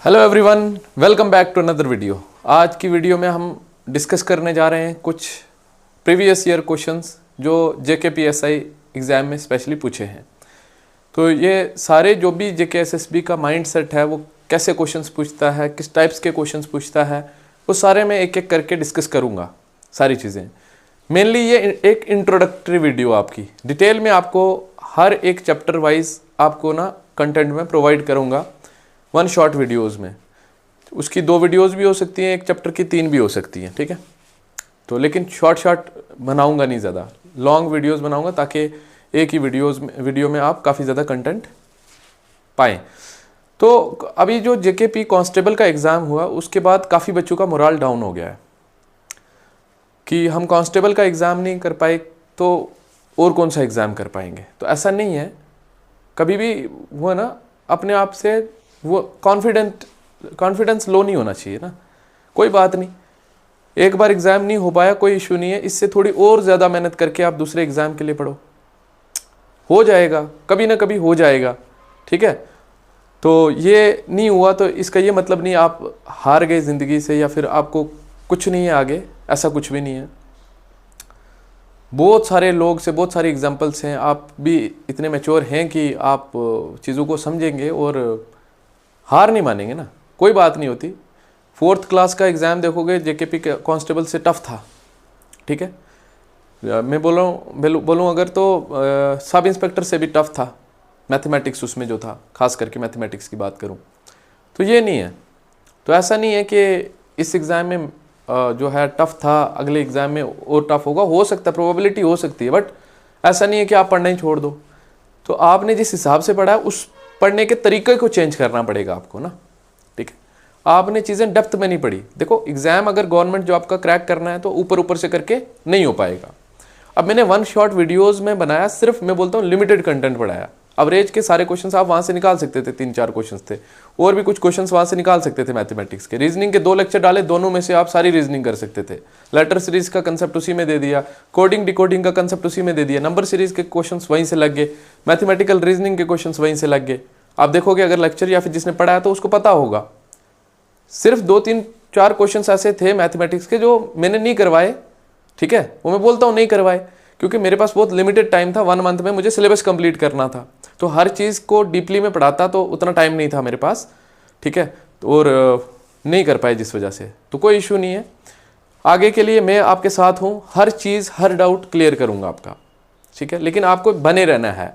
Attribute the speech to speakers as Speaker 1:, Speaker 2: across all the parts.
Speaker 1: Hello everyone, welcome back to another video. आज की video में हम डिस्कस करने जा रहे हैं कुछ प्रीवियस ईयर क्वेश्चंस जो JKPSI एग्ज़ाम में स्पेशली पूछे हैं। तो ये सारे जो भी JKSSB का माइंड सेट है वो कैसे क्वेश्चंस पूछता है, किस टाइप्स के क्वेश्चंस पूछता है, वो सारे मैं एक एक करके डिस्कस करूँगा सारी चीज़ें। मेनली ये एक इंट्रोडक्टरी वीडियो आपकी डिटेल में आपको हर एक चैप्टर वाइज आपको ना कंटेंट में प्रोवाइड करूँगा वन शॉट वीडियोस में। उसकी 2 वीडियोस भी हो सकती हैं, एक चैप्टर की 3 भी हो सकती हैं, ठीक है। तो लेकिन शॉर्ट बनाऊंगा नहीं, ज़्यादा लॉन्ग वीडियोस बनाऊंगा ताकि एक ही वीडियो में आप काफ़ी ज़्यादा कंटेंट पाएँ। तो अभी जो JKP कांस्टेबल का एग्ज़ाम हुआ उसके बाद काफ़ी बच्चों का मोराल डाउन हो गया है कि हम कांस्टेबल का एग्ज़ाम नहीं कर पाए तो और कौन सा एग्ज़ाम कर पाएंगे। तो ऐसा नहीं है, कभी भी वो ना अपने आप से वो कॉन्फिडेंस लो नहीं होना चाहिए ना। कोई बात नहीं, एक बार एग्ज़ाम नहीं हो पाया कोई इशू नहीं है, इससे थोड़ी और ज़्यादा मेहनत करके आप दूसरे एग्ज़ाम के लिए पढ़ो, हो जाएगा, कभी ना कभी हो जाएगा, ठीक है। तो ये नहीं हुआ तो इसका ये मतलब नहीं आप हार गए ज़िंदगी से या फिर आपको कुछ नहीं है आगे, ऐसा कुछ भी नहीं है। बहुत सारे लोग से बहुत सारी एग्जांपल्स हैं, आप भी इतने मैच्योर हैं कि आप चीज़ों को समझेंगे और हार नहीं मानेंगे ना। कोई बात नहीं होती। 4th क्लास का एग्ज़ाम देखोगे JKP कांस्टेबल से टफ था, ठीक है। मैं बोलूँ अगर तो सब इंस्पेक्टर से भी टफ था मैथमेटिक्स, उसमें जो था खास करके मैथमेटिक्स की बात करूँ तो ये नहीं है। तो ऐसा नहीं है कि इस एग्ज़ाम में जो है टफ था अगले एग्ज़ाम में और टफ होगा, हो सकता है, प्रोबेबिलिटी हो सकती है, बट ऐसा नहीं है कि आप पढ़ना ही छोड़ दो। तो आपने जिस हिसाब से पढ़ा है उस पढ़ने के तरीके को चेंज करना पड़ेगा आपको ना, ठीक है। आपने चीज़ें डेप्थ में नहीं पढ़ी। देखो एग्ज़ाम अगर गवर्नमेंट जॉब का क्रैक करना है तो ऊपर से करके नहीं हो पाएगा। अब मैंने वन शॉट वीडियोज़ में बनाया, सिर्फ मैं बोलता हूँ लिमिटेड कंटेंट पढ़ाया। अवरेज के सारे क्वेश्चंस आप वहाँ से निकाल सकते थे, 3-4 क्वेश्चंस थे, और भी कुछ क्वेश्चंस वहाँ से निकाल सकते थे मैथमेटिक्स के। रीजनिंग के 2 लेक्चर डाले, दोनों में से आप सारी रीजनिंग कर सकते थे। लेटर सीरीज का कंसेप्ट उसी में दे दिया, कोडिंग डिकोडिंग का कंसेप्ट उसी में दे दिया, नंबर सीरीज के क्वेश्चंस वहीं से लग गए, मैथमेटिकल रीजनिंग के क्वेश्चंस वहीं से लग गए। आप देखोगे अगर लेक्चर या फिर जिसने पढ़ा है तो उसको पता होगा। सिर्फ 2-3-4 क्वेश्चंस ऐसे थे मैथमेटिक्स के जो मैंने नहीं करवाए, ठीक है। वो मैं बोलता हूँ नहीं करवाए क्योंकि मेरे पास बहुत लिमिटेड टाइम था, 1 मंथ में मुझे सिलेबस कंप्लीट करना था। तो हर चीज़ को डीपली में पढ़ाता तो उतना टाइम नहीं था मेरे पास, ठीक है, और नहीं कर पाए जिस वजह से। तो कोई इशू नहीं है, आगे के लिए मैं आपके साथ हूँ, हर चीज़ हर डाउट क्लियर करूँगा आपका, ठीक है। लेकिन आपको बने रहना है,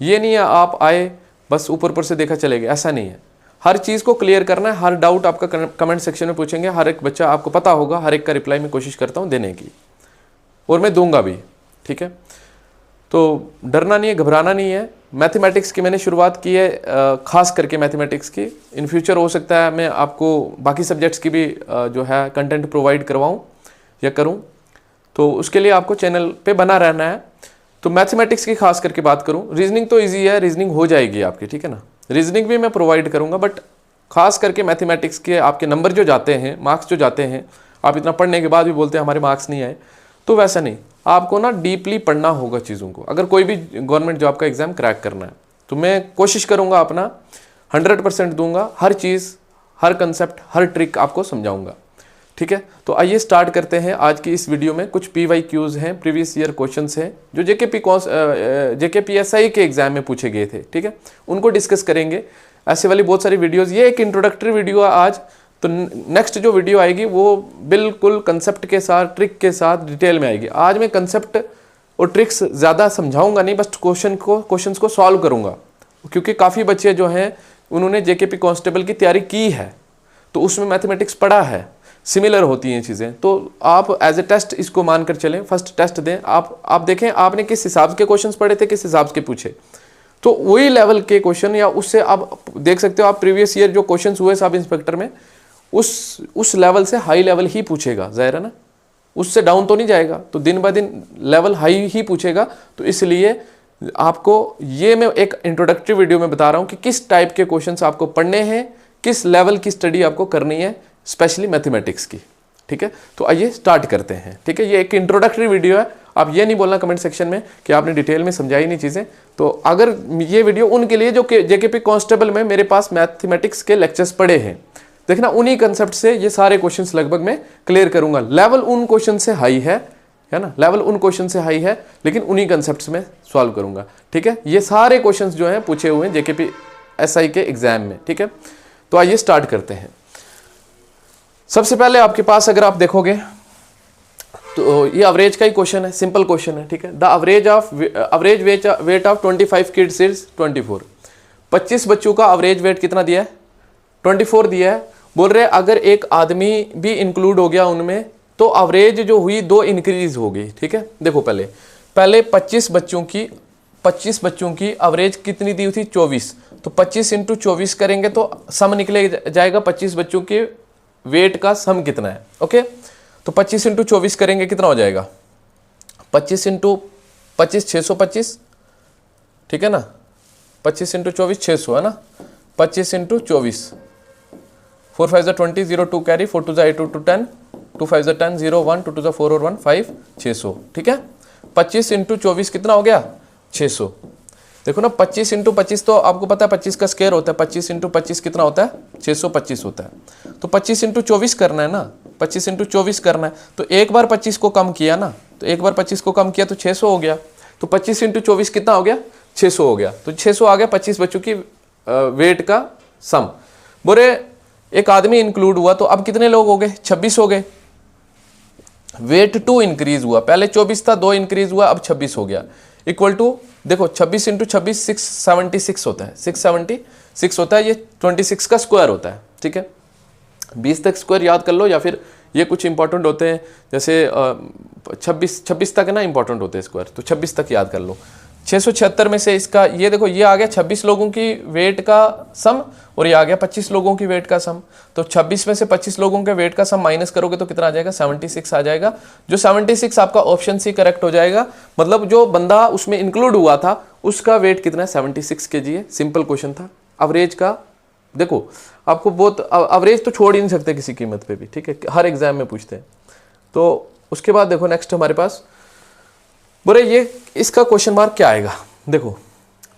Speaker 1: ये नहीं है आप आए बस ऊपर से देखा चले गए, ऐसा नहीं है। हर चीज़ को क्लियर करना है, हर डाउट आपका कमेंट सेक्शन में पूछेंगे, हर एक बच्चा आपको पता होगा, हर एक का रिप्लाई मैं कोशिश करता हूँ देने की, और मैं दूंगा भी, ठीक है। तो डरना नहीं है, घबराना नहीं है। मैथमेटिक्स की मैंने शुरुआत की है, खास करके मैथमेटिक्स की। इन फ्यूचर हो सकता है मैं आपको बाकी सब्जेक्ट्स की भी जो है कंटेंट प्रोवाइड करवाऊँ या करूँ, तो उसके लिए आपको चैनल पे बना रहना है। तो मैथमेटिक्स की खास करके बात करूँ, रीजनिंग तो ईजी है, रीजनिंग हो जाएगी आपकी, ठीक है ना। रीजनिंग भी मैं प्रोवाइड करूँगा, बट खास करके मैथमेटिक्स के आपके नंबर जो जाते हैं, मार्क्स जो जाते हैं, आप इतना पढ़ने के बाद भी बोलते हैं हमारे मार्क्स नहीं आए, तो वैसा नहीं। आपको ना डीपली पढ़ना होगा चीज़ों को, अगर कोई भी गवर्नमेंट जॉब का एग्ज़ाम क्रैक करना है। तो मैं कोशिश करूँगा अपना 100% दूंगा, हर चीज़, हर कंसेप्ट, हर ट्रिक आपको समझाऊंगा, ठीक है। तो आइए स्टार्ट करते हैं आज की इस वीडियो में। कुछ PYQs हैं, प्रीवियस ईयर क्वेश्चंस हैं जो JKPSI के एग्जाम में पूछे गए थे, ठीक है, उनको डिस्कस करेंगे। ऐसे वाली बहुत सारी वीडियोज़, ये एक इंट्रोडक्टरी वीडियो है आज। तो नेक्स्ट जो वीडियो आएगी वो बिल्कुल कंसेप्ट के साथ, ट्रिक के साथ डिटेल में आएगी। आज मैं कंसेप्ट और ट्रिक्स ज़्यादा समझाऊंगा नहीं, बस क्वेश्चंस को सॉल्व करूंगा, क्योंकि काफ़ी बच्चे जो हैं उन्होंने JKP कांस्टेबल की तैयारी की है, तो उसमें मैथमेटिक्स पढ़ा है, सिमिलर होती हैं चीज़ें। तो आप एज ए टेस्ट इसको मानकर चलें, फर्स्ट टेस्ट दें। आप देखें आपने किस हिसाब के क्वेश्चंस पढ़े थे, किस हिसाब के पूछे, तो वही लेवल के क्वेश्चन या उससे आप देख सकते हो। आप प्रीवियस ईयर जो क्वेश्चंस हुए सब इंस्पेक्टर में, उस लेवल से हाई लेवल ही पूछेगा, जाहिर है ना, उससे डाउन तो नहीं जाएगा। तो दिन ब दिन लेवल हाई ही पूछेगा। तो इसलिए आपको ये मैं एक इंट्रोडक्टरी वीडियो में बता रहा हूँ कि किस टाइप के क्वेश्चंस आपको पढ़ने हैं, किस लेवल की स्टडी आपको करनी है, स्पेशली मैथमेटिक्स की, ठीक है। तो आइए स्टार्ट करते हैं, ठीक है। ये एक इंट्रोडक्टरी वीडियो है, आप ये नहीं बोलना कमेंट सेक्शन में कि आपने डिटेल में समझाई नहीं चीज़ें। तो अगर ये वीडियो उनके लिए जो कि जेकेपी कांस्टेबल में मेरे पास मैथमेटिक्स के लेक्चर्स पड़े हैं, देखना उन्हीं कंसेप्ट से ये सारे क्वेश्चंस लगभग मैं क्लियर करूंगा। लेवल उन क्वेश्चन से हाई है ना, लेवल उन क्वेश्चन से हाई है, लेकिन उन्हीं कंसेप्ट्स में सॉल्व करूंगा। ठीक है, ये सारे क्वेश्चंस जो हैं पूछे हुए हैं जेकेपी एसआई के एग्जाम में। ठीक है, तो आइए स्टार्ट करते हैं। सबसे पहले आपके पास अगर आप देखोगे तो ये एवरेज का ही क्वेश्चन है, सिंपल क्वेश्चन है। ठीक है, the average weight of 25 kids is 24। 25 बच्चों का एवरेज वेट कितना दिया है? 24 दिया है। बोल रहे अगर एक आदमी भी इंक्लूड हो गया उनमें तो एवरेज जो हुई 2 इंक्रीज हो गई। ठीक है, देखो पहले 25 बच्चों की एवरेज कितनी दी थी? 24। तो 25 इंटू 24 करेंगे तो सम निकले जाएगा 25 बच्चों के वेट का सम कितना है। ओके, तो 25 इंटू 24 करेंगे कितना हो जाएगा? 25 इंटू 25 625। ठीक है ना, 25 इंटू 24 600 है ना। 25 इंटू 24 4 5 20 0 2 कैरी 4 2 8 2 10 2 5 10 0 1 2 2 4 और 1 5 600। ठीक है, 25 इंटू 24 कितना हो गया? 600। देखो ना, 25 इंटू 25 तो आपको पता है 25 का स्क्वायर होता है। 25 इंटू 25 कितना होता है? 625 होता है। तो 25 इंटू 24 करना है ना, 25 इंटू 24 करना है। तो एक बार 25 को कम किया ना, तो एक बार 25 को कम किया तो 600 हो गया। तो 25 इंटू 24 कितना हो गया? 600 हो गया। तो 600 आ गया 25 बच्चों की वेट का सम। बोले एक आदमी इंक्लूड हुआ तो अब कितने लोग हो गए? 26 हो गए। वेट 2 इंक्रीज हुआ, पहले 24 था, 2 इंक्रीज हुआ, अब 26 हो गया। इक्वल टू देखो 26 इंटू 26 676 होता है। 676 होता है, ये 26 का स्क्वायर होता है। ठीक है, 20 तक स्क्वायर याद कर लो, या फिर ये कुछ इंपॉर्टेंट होते हैं जैसे 26 तक ना इंपॉर्टेंट होते हैं स्क्वायर, तो 26 तक याद कर लो। 676 में से इसका ये देखो ये आ गया 26 लोगों की वेट का सम, और ये आ गया 25 लोगों की वेट का सम। तो 26 में से 25 लोगों के वेट का सम माइनस करोगे तो कितना आ जाएगा? 76 आ जाएगा। जो 76 आपका ऑप्शन सी करेक्ट हो जाएगा। मतलब जो बंदा उसमें इंक्लूड हुआ था उसका वेट कितना है? 76 kg है। सिंपल क्वेश्चन था। एवरेज का देखो, आपको बहुत एवरेज तो छोड़ ही नहीं सकते किसी कीमत पे भी। ठीक है, हर एग्जाम में पूछते हैं। तो उसके बाद देखो नेक्स्ट हमारे पास बोले ये इसका क्वेश्चन मार्क क्या आएगा? देखो,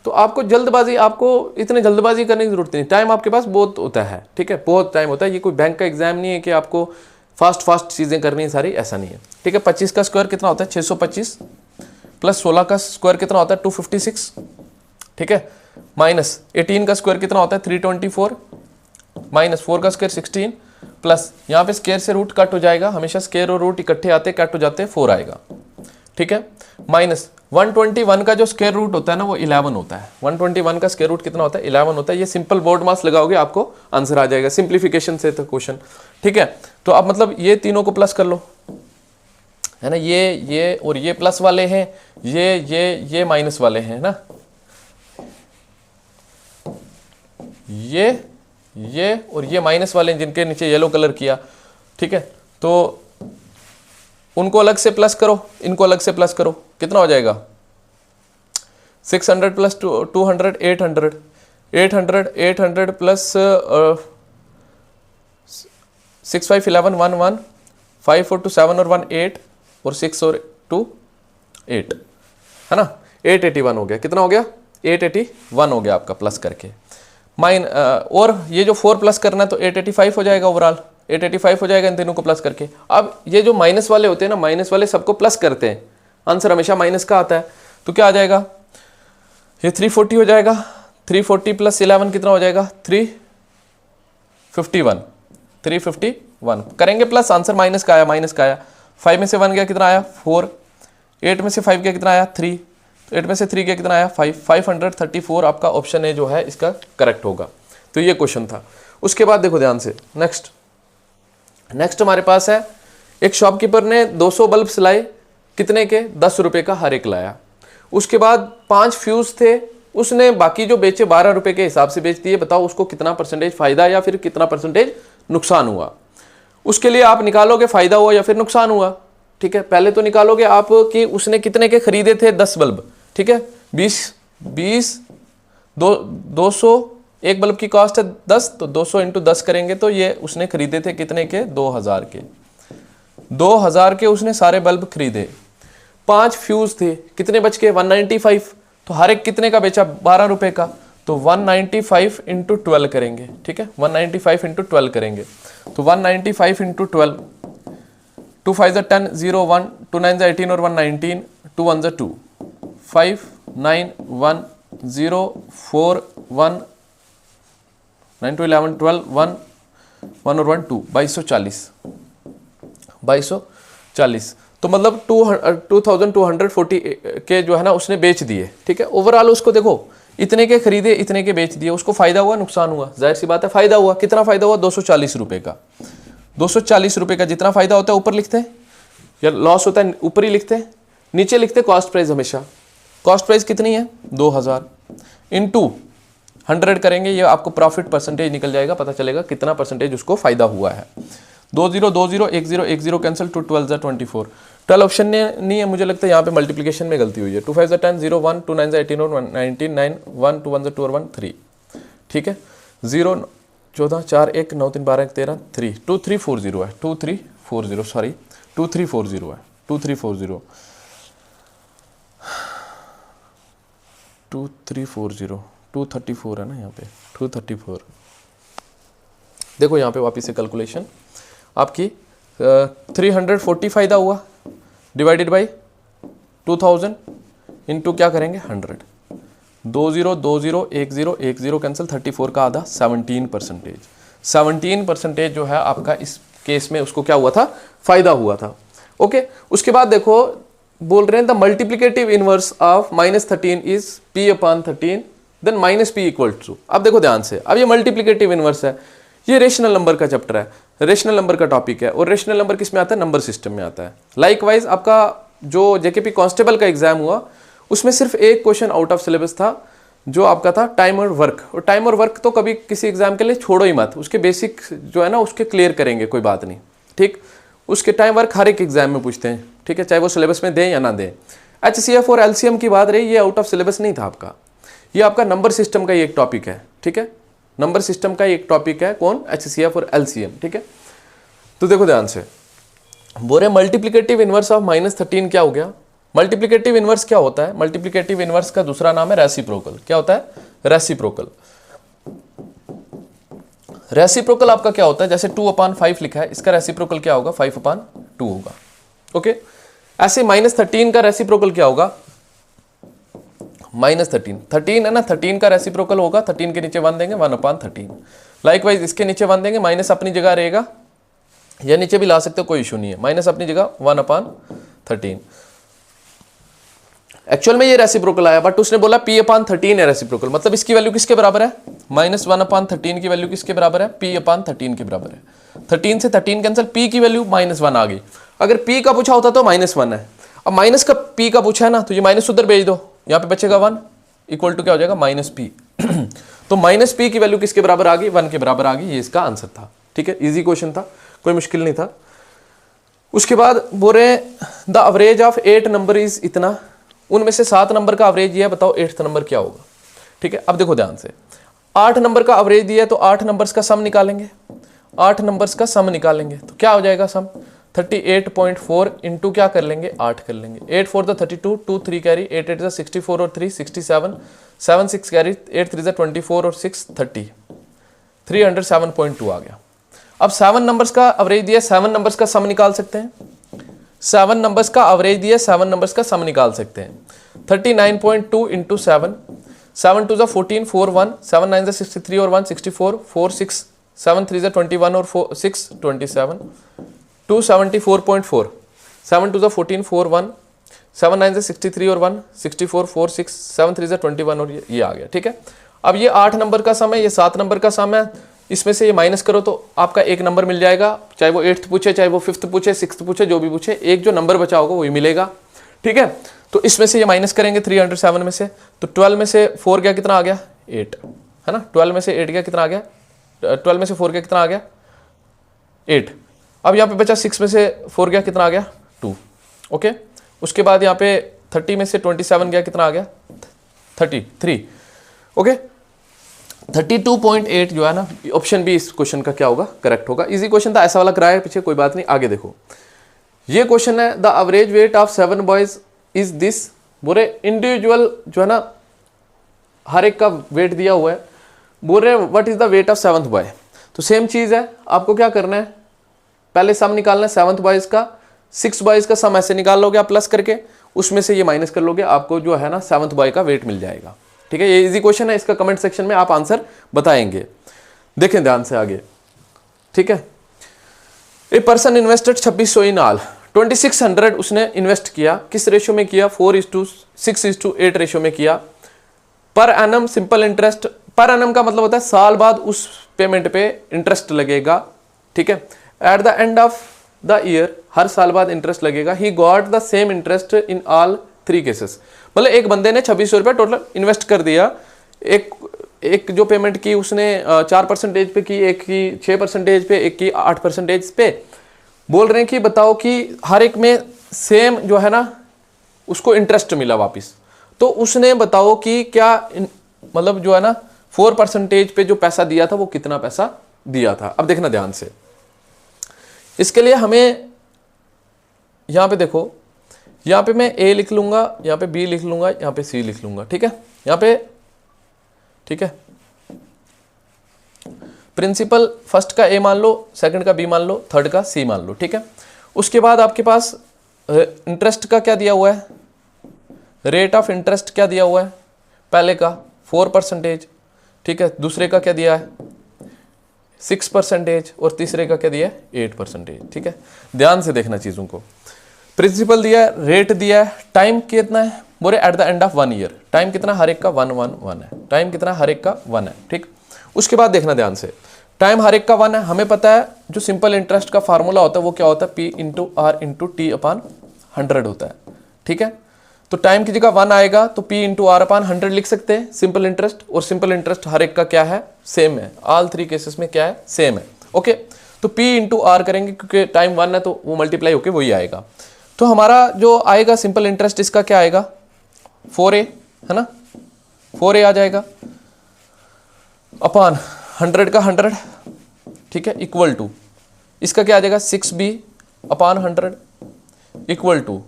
Speaker 1: तो आपको जल्दबाजी, आपको इतने जल्दबाजी करने की जरूरत नहीं, टाइम आपके पास बहुत होता है। ठीक है, बहुत टाइम होता है। ये कोई बैंक का एग्जाम नहीं है कि आपको फास्ट चीज़ें करनी है सारी, ऐसा नहीं है। ठीक है, 25 का स्क्वायर कितना होता है? 625 प्लस 16 का स्क्वायर कितना होता है? 256। ठीक है, माइनस 18 का स्क्वायर कितना होता है? 324 माइनस 4 का स्क्वायर 16 प्लस यहाँ पे स्क्वायर से रूट कट हो जाएगा, हमेशा स्क्वायर और रूट इकट्ठे आते कट हो जाते हैं, 4 आएगा। ठीक है, माइनस 121 का जो स्क्वायर रूट होता है ना वो 11 होता है। 121 का स्क्वायर रूट कितना होता है? 11 होता है। ये सिंपल बोर्ड मास लगाओगे आपको आंसर आ जाएगा, सिंप्लीफिकेशन से तो क्वेश्चन। ठीक है, तो अब मतलब ये तीनों को प्लस कर लो, है ना। ये और ये प्लस वाले हैं, ये माइनस वाले हैं ना, ये और ये माइनस वाले जिनके नीचे येलो कलर किया। ठीक है, तो उनको अलग से प्लस करो, इनको अलग से प्लस करो, कितना हो जाएगा? 600 प्लस 200 800 प्लस 6 5 11 1 1 5 4 2 7 और 1 8 और 6 और 2 8, है ना। 881 हो गया। कितना हो गया? 881 हो गया आपका प्लस करके। और ये जो 4 प्लस करना है तो 885 हो जाएगा। ओवरऑल 885 हो जाएगा इन तीनों को प्लस करके। अब ये जो माइनस वाले होते हैं ना, माइनस वाले सबको प्लस करते हैं, आंसर हमेशा माइनस का आता है। तो क्या आ जाएगा? ये 340 हो जाएगा। 340 प्लस 11 कितना हो जाएगा? 351 करेंगे प्लस, आंसर माइनस का आया। 5 में से 1 गया कितना आया? 4। 8 में से 5 गया कितना आया? 3। 8 में से 3 गया कितना आया? 5। 534 आपका ऑप्शन ए जो है इसका करेक्ट होगा। तो ये क्वेश्चन था। उसके बाद देखो ध्यान से, नेक्स्ट हमारे पास है, एक शॉपकीपर ने 200 बल्ब लाए, कितने के? 10 रुपए का हर एक लाया। उसके बाद 5 फ्यूज थे, उसने बाकी जो बेचे 12 रुपए के हिसाब से बेच दिए। बताओ उसको कितना परसेंटेज फायदा या फिर कितना परसेंटेज नुकसान हुआ? उसके लिए आप निकालोगे फायदा हुआ या फिर नुकसान हुआ। ठीक है, पहले तो निकालोगे आप कि उसने कितने के खरीदे थे? 10 बल्ब। ठीक है, 200, एक बल्ब की कॉस्ट है 10, तो 200 इंटू 10 करेंगे तो ये उसने खरीदे थे कितने के? 2000 के। 2000 के उसने सारे बल्ब खरीदे। 5 फ्यूज थे, कितने बच के 195, तो हर एक कितने का बेचा 12 रुपए का, तो 195 इंटू 12 करेंगे, ठीक है 195 इंटू 12 करेंगे, तो 195 इंटू 12, 2 5 10 0 1, 2 9 18 और 1 19, 2 1 2, 5 9 1 0 4 1, 9 2 11 12 1 1 और 1 2, 2240, 2240, तो मतलब 2240 के जो है ना उसने बेच दिए, ठीक है। ओवरऑल उसको देखो इतने के खरीदे, इतने के बेच दिए, उसको फायदा हुआ नुकसान हुआ, जाहिर सी बात है फायदा हुआ। कितना फायदा हुआ 240 रुपए का, 240 रुपए का जितना फायदा होता है ऊपर लिखते हैं, या लॉस होता है ऊपर ही लिखते हैं, नीचे लिखते हैं कॉस्ट प्राइस हमेशा। कॉस्ट प्राइस कितनी है 2000 इंटू 100 करेंगे, ये आपको प्रॉफिट परसेंटेज निकल जाएगा, पता चलेगा कितना परसेंटेज उसको फायदा हुआ है। 20 20 10 10 कैंसिल, 2 12 24, 12 ऑप्शन नहीं है, मुझे लगता है यहाँ पे मल्टीप्लिकेशन में गलती हुई है। 2 5 10 0 1, 2 9 18 और 19 9 1, 2 1 2 और 1 3, ठीक है 0 14 4 1 9 3 12 13 3, 2340 है, 2340 सॉरी 2340 है, 2340 2340, 234 है ना यहाँ पे 234। देखो यहाँ पे वापिस से कैलकुलेशन आपकी 340 फायदा हुआ डिवाइडेड बाई 2000 इंटू क्या करेंगे 100, 20 20 10 10 कैंसिल, 34 का आधा 17% जो है आपका इस केस में उसको क्या हुआ था फायदा हुआ था। ओके उसके बाद देखो बोल रहे हैं the multiplicative inverse of -13 is p/13 then -p equal to. अब देखो ध्यान से, अब ये मल्टीप्लिकेटिव इनवर्स है, ये रेशनल नंबर का चैप्टर है, रेशनल नंबर का टॉपिक है, और रेशनल नंबर किस में आता है नंबर सिस्टम में आता है। लाइकवाइज आपका जो जेकेपी कांस्टेबल का एग्जाम हुआ उसमें सिर्फ एक क्वेश्चन आउट ऑफ सिलेबस था जो आपका था टाइम और वर्क, और टाइम और वर्क तो कभी किसी एग्जाम के लिए छोड़ो ही मत, उसके बेसिक जो है ना उसके क्लियर करेंगे, कोई बात नहीं, ठीक। उसके टाइम वर्क हर एक एग्जाम में पूछते हैं, ठीक है, चाहे वो सिलेबस में दें या ना दें। HCF और LCM की बात रही, ये आउट ऑफ सिलेबस नहीं था आपका, ये आपका नंबर सिस्टम का ही एक टॉपिक है, ठीक है, नंबर सिस्टम का एक टॉपिक है, कौन HCF और LCM, ठीक है। तो देखो ध्यान से, बोरे मल्टीप्लिकेटिव इनवर्स ऑफ -13 क्या हो गया। मल्टीप्लिकेटिव इनवर्स क्या होता है, मल्टीप्लिकेटिव इनवर्स का दूसरा नाम है रेसिप्रोकल। क्या होता है रेसिप्रोकल। रेसिप्रोकल आपका क्या होता है, जैसे 2/5 लिखा है, इसका रेसिप्रोकल क्या होगा 5/2 होगा। ओके ऐसे -13 का रेसिप्रोकल क्या होगा -13 है ना, 13 का रेसिप्रोकल होगा, 13 के नीचे 1 देंगे 1/13। लाइकवाइज इसके नीचे 1 देंगे, माइनस अपनी जगह रहेगा, या नीचे भी ला सकते हो कोई इशू नहीं है, माइनस अपनी जगह 1/13। एक्चुअल में ये रेसिप्रोकल आया, बट उसने बोला p/13 है रेसिप्रोकल, मतलब इसकी वैल्यू किसके बराबर है -1/13 की वैल्यू किसके बराबर है p/13 के बराबर है। 13 से 13 कैंसिल, p की वैल्यू -1 आ गई। अगर p का पूछा होता तो -1 है, अब माइनस का p का पूछा है ना, तो ये माइनस उधर भेज दो, यहाँ पे बचेगा 1 इक्वल टू क्या हो जाएगा -p। तो -p की वैल्यू किसके बराबर आ गई 1 के बराबर आ गई, ये इसका आंसर था, ठीक है, इजी क्वेश्चन था, कोई मुश्किल नहीं था। उसके बाद बोल रहे the average of 8 number is इतना, उनमें से 7 नंबर का एवरेज दिया है, बताओ 8th नंबर क्या होगा। ठीक है अब देखो ध्यान से, 8 नंबर का एवरेज दिया है तो 8 नंबर्स का सम निकालेंगे, 8 नंबर्स का सम निकालेंगे तो क्या हो जाएगा सम 38.4 इंटू क्या कर लेंगे 8 कर लेंगे, 8 4 32, 2 3 कैरी, 8 8 64 और 3 67, 7 6 कैरी, 8 3 24 और 6 30, 307.2 आ गया। अब 7 नंबर्स का एवरेज दिया, 7 नंबर्स का सम निकाल सकते हैं, 7 नंबर्स का एवरेज दिया, 7 नंबर्स का सम निकाल सकते हैं। 39.2 इंटू 7, 7 2 14 4 1, 7 9 63 और 1 64, 4 6 7 3 21 और 4 6 27, 274.4, 7 2 14 4 1, 7 9 63 और 1 64 4 6 7 3 21 और ये आ गया। ठीक है अब ये 8 नंबर का सम है, ये 7 नंबर का सम है, इसमें से ये माइनस करो तो आपका एक नंबर मिल जाएगा, चाहे वो 8th पूछे, चाहे वो 5th पूछे, 6th पूछे, जो भी पूछे, एक जो नंबर बचा होगा वही मिलेगा। ठीक है तो इसमें से ये माइनस करेंगे 307 में से, तो 12 में से 4 गया कितना आ गया 8 है ना, 12 में से 8 गया कितना आ गया, 12 में से 4 गया कितना आ गया 8। अब यहाँ पे बचा 6 में से 4 गया कितना आ गया 2। ओके उसके बाद यहाँ पे 30 में से 27 गया कितना आ गया 33। ओके 32.8 जो है ना, ऑप्शन बी इस क्वेश्चन का क्या होगा करेक्ट होगा। इजी क्वेश्चन था, ऐसा वाला कराया पीछे, कोई बात नहीं, आगे देखो। ये क्वेश्चन है the average weight of 7 boys is this, बोल रहे इंडिविजुअल जो है ना हर एक का वेट दिया हुआ है, बोल रहे what is the weight of 7th boy. तो सेम चीज है, आपको क्या करना है, पहले सम निकालना है 7th बॉयज का, 6 बॉयज का सम ऐसे निकाल लोगे आप प्लस करके, उसमें से ये माइनस कर लोगे, आपको जो है ना 7th बॉय का वेट मिल जाएगा। ठीक है, ये इजी क्वेश्चन है, इसका कमेंट सेक्शन में आप आंसर बताएंगे। देखें ध्यान से आगे। ठीक है, a person invested 2600 in all, 2600 उसने इन्वेस्ट किया, किस रेशियो में किया, 4:6:8 रेशियो में किया। Per annum simple interest, per annum का मतलब होता है साल बाद उस पेमेंट पे इंटरेस्ट लगेगा। ठीक है, at the end of the year, हर साल बाद इंटरेस्ट लगेगा। He got the same interest in all 3 cases, मतलब एक बंदे ने 2600 रुपया टोटल इन्वेस्ट कर दिया, एक जो पेमेंट की उसने 4% पे की, एक की 6% पे, एक की 8% पे। बोल रहे हैं कि बताओ कि हर एक में सेम जो है ना उसको इंटरेस्ट मिला वापस, तो उसने बताओ कि क्या मतलब जो है ना 4% पे जो पैसा दिया था वो कितना पैसा दिया था। अब देखना ध्यान से, इसके लिए हमें यहां पे देखो, यहां पे मैं ए लिख लूंगा, यहां पे बी लिख लूंगा, यहां पे सी लिख लूंगा। ठीक है, यहां पे ठीक है, प्रिंसिपल फर्स्ट का ए मान लो, सेकंड का बी मान लो, थर्ड का सी मान लो। ठीक है, उसके बाद आपके पास इंटरेस्ट का क्या दिया हुआ है, रेट ऑफ इंटरेस्ट क्या दिया हुआ है, पहले का 4%, ठीक है, दूसरे का क्या दिया है 6% और तीसरे का क्या दिया है 8%। ठीक है, ध्यान से देखना चीजों को। प्रिंसिपल दिया है, रेट दिया है, टाइम कितना है, बोले eight the end of 1 year, time कितना हर एक का 1 है, टाइम कितना हर एक का 1 है। ठीक, उसके बाद देखना ध्यान से, टाइम हर एक का 1 है, हमें पता है जो सिंपल इंटरेस्ट का फार्मूला होता है वो क्या होता है, P into R into T upon 100 होता है। ठीक है, तो टाइम की जगह 1 आएगा तो P इंटू आर अपॉन 100 लिख सकते हैं सिंपल इंटरेस्ट, और सिंपल इंटरेस्ट हर एक का क्या है सेम है, ऑल 3 केसेस में क्या है सेम है। ओके, तो P इंटू आर करेंगे क्योंकि टाइम 1 है तो वो मल्टीप्लाई होकर वही आएगा। तो हमारा जो आएगा सिंपल इंटरेस्ट इसका क्या आएगा 4A है ना, 4A आ जाएगा अपॉन 100 का 100। ठीक है, इक्वल टू इसका क्या आ जाएगा 6B upon 100 equal to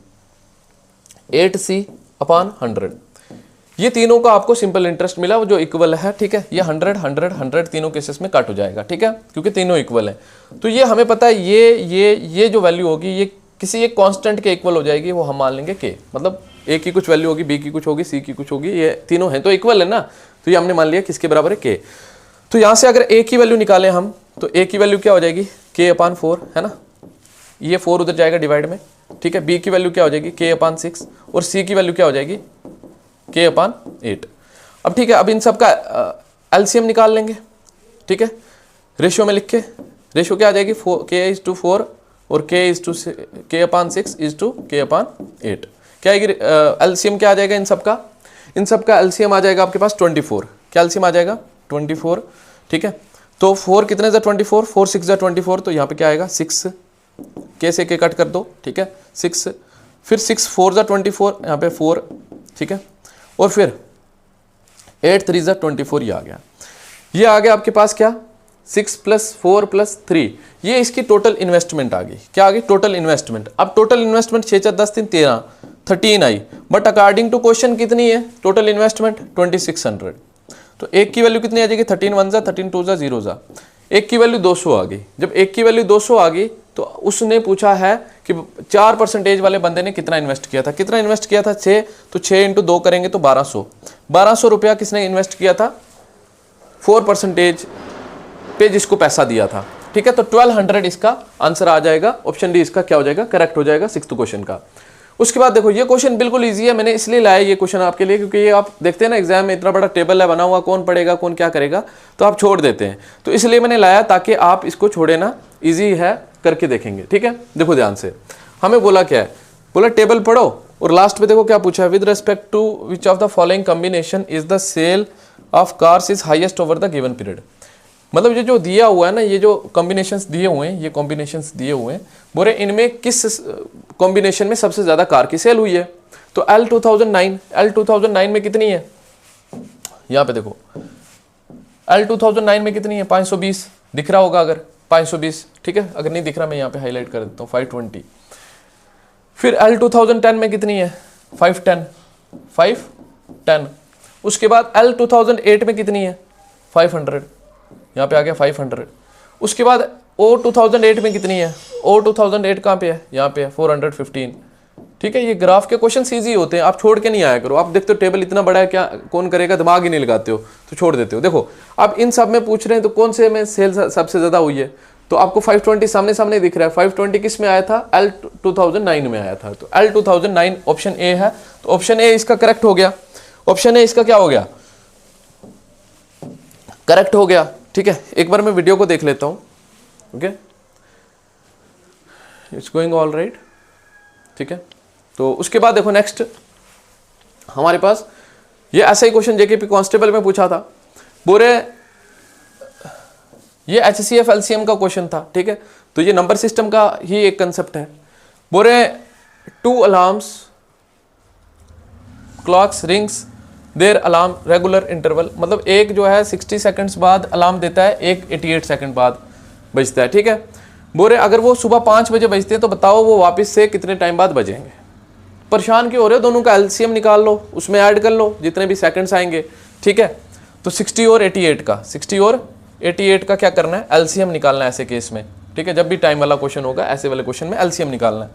Speaker 1: 8C upon 100। ये तीनों का आपको सिंपल इंटरेस्ट मिला वो जो इक्वल है। ठीक है, ये 100 100 100 तीनों केसेस में कट हो जाएगा। ठीक है, क्योंकि तीनों इक्वल है, तो ये हमें पता है ये जो वैल्यू होगी ये किसी एक कांस्टेंट के इक्वल हो जाएगी, वो हम मान लेंगे के, मतलब ए की कुछ वैल्यू होगी, बी की कुछ होगी, सी की कुछ होगी, ये तीनों हैं तो इक्वल है ना, तो ये हमने मान लिया किसके बराबर है के। तो यहां से अगर ए की वैल्यू निकालें हम तो ए की वैल्यू क्या हो जाएगी के अपॉन 4 है ना, ये 4 उधर जाएगा डिवाइड में। ठीक है, बी की वैल्यू क्या हो जाएगी के अपॉन 6 और सी की वैल्यू क्या हो जाएगी के अपॉन 8। अब ठीक है, अब इन सब का एलसीएम निकाल लेंगे। ठीक है, रेशियो में लिख के, रेशियो क्या आ जाएगी k/4 और k upon 6 is to k upon 8। क्या आएगी एलसीएम क्या आ जाएगा इन सब का एलसीएम आ जाएगा आपके पास 24। क्या एलसीएम आ जाएगा 24। ठीक है, तो 4 कितने जा 24, 4 6 जा 24, तो यहाँ पे क्या आएगा 6, k से k कट कर दो। ठीक है, 6, फिर 6 4 जा 24, यहाँ पे 4। ठीक है, और फिर 8 3 जा 24, ये आ गया आपके पास क्या 6 + 4 + 3, ये इसकी टोटल इन्वेस्टमेंट आ गई। क्या आ गई टोटल इन्वेस्टमेंट। अब टोटल इन्वेस्टमेंट 6 4 10 3 13 आई, बट अकॉर्डिंग टू क्वेश्चन कितनी है टोटल इन्वेस्टमेंट 2600। तो एक की वैल्यू कितनी आ जाएगी 13 1 जा 13 2 जा 0 जा, एक की वैल्यू 200 आ गई। जब एक की वैल्यू 200 आ गई तो उसने पूछा है कि 4% वाले बंदे ने कितना इन्वेस्ट किया था, कितना इन्वेस्ट किया था 6, तो 6 × 2 करेंगे तो 1200 रुपया किसने इन्वेस्ट किया था 4% पे जिसको पैसा दिया था। ठीक है, तो 1200 इसका आंसर आ जाएगा, ऑप्शन डी इसका क्या हो जाएगा करेक्ट हो जाएगा 6th क्वेश्चन का। उसके बाद देखो ये क्वेश्चन बिल्कुल इजी है, मैंने इसलिए लाया ये क्वेश्चन आपके लिए क्योंकि ये आप देखते हैं ना एग्जाम में इतना बड़ा टेबल है बना हुआ, कौन पढ़ेगा कौन क्या करेगा, तो आप छोड़ देते हैं, तो इसलिए मैंने लाया ताकि आप इसको छोड़े ना, इजी है करके देखेंगे। ठीक है, देखो ध्यान से, हमें बोला क्या है, बोला टेबल पढ़ो और लास्ट में देखो क्या पूछा है, with respect to which of the following combination is the sale of cars is highest over the given period. मतलब ये जो दिया हुआ है ना, ये जो कॉम्बिनेशंस दिए हुए हैं, ये कॉम्बिनेशंस दिए हुए हैं, बोले इनमें किस कॉम्बिनेशन में सबसे ज्यादा कार की सेल हुई है। तो L 2009 में कितनी है, यहाँ पे देखो L 2009 में कितनी है 520, दिख रहा होगा अगर 520। ठीक है, अगर नहीं दिख रहा मैं यहाँ पे हाईलाइट कर देता हूँ 520। फिर L 2010 में कितनी है 5 10 5 10। उसके बाद L 2008 में कितनी है 500, यहाँ पे आ गया 500। उसके बाद O 2008 में कितनी है, O 2008 कहाँ पे है, यहाँ पे है 415। ठीक है, ये ग्राफ के क्वेश्चन ईजी होते हैं, आप छोड़ के नहीं आया करो। आप देखते हो टेबल इतना बड़ा है, क्या कौन करेगा, दिमाग ही नहीं लगाते हो तो छोड़ देते हो। देखो आप इन सब में पूछ रहे हैं तो कौन से में सेल सबसे ज्यादा हुई है, तो आपको 520 सामने सामने दिख रहा है। 520 किस में आया था, L 2009 में आया था, तो L 2009 ऑप्शन ए है। तो ऑप्शन ए इसका करेक्ट हो गया, ऑप्शन ए इसका क्या हो गया, करेक्ट हो गया। ठीक है, एक बार मैं वीडियो को देख लेता हूं। Okay, it's going all right. ठीक है, तो उसके बाद देखो नेक्स्ट हमारे पास ये ऐसा ही क्वेश्चन जेकेपी कांस्टेबल में पूछा था। बोरे ये HCF LCM का क्वेश्चन था। ठीक है, तो ये नंबर सिस्टम का ही एक कंसेप्ट है। बोरे 2 alarms clocks rings there alarm regular interval, मतलब एक जो है 60 सेकंड्स बाद अलार्म देता है, एक 88 सेकंड बाद बजता है। ठीक है, बोरे अगर वो सुबह 5 बजे बजते हैं तो बताओ वो वापस से कितने टाइम बाद बजेंगे। परेशान क्यों हो रहे हो, दोनों का LCM निकाल लो, उसमें ऐड कर लो जितने भी सेकंड्स आएंगे। ठीक है, तो 60 और 88 का 60 और 88 का क्या करना है, LCM निकालना है ऐसे केस में। ठीक है, जब भी टाइम वाला क्वेश्चन होगा ऐसे वाले क्वेश्चन में LCM निकालना है।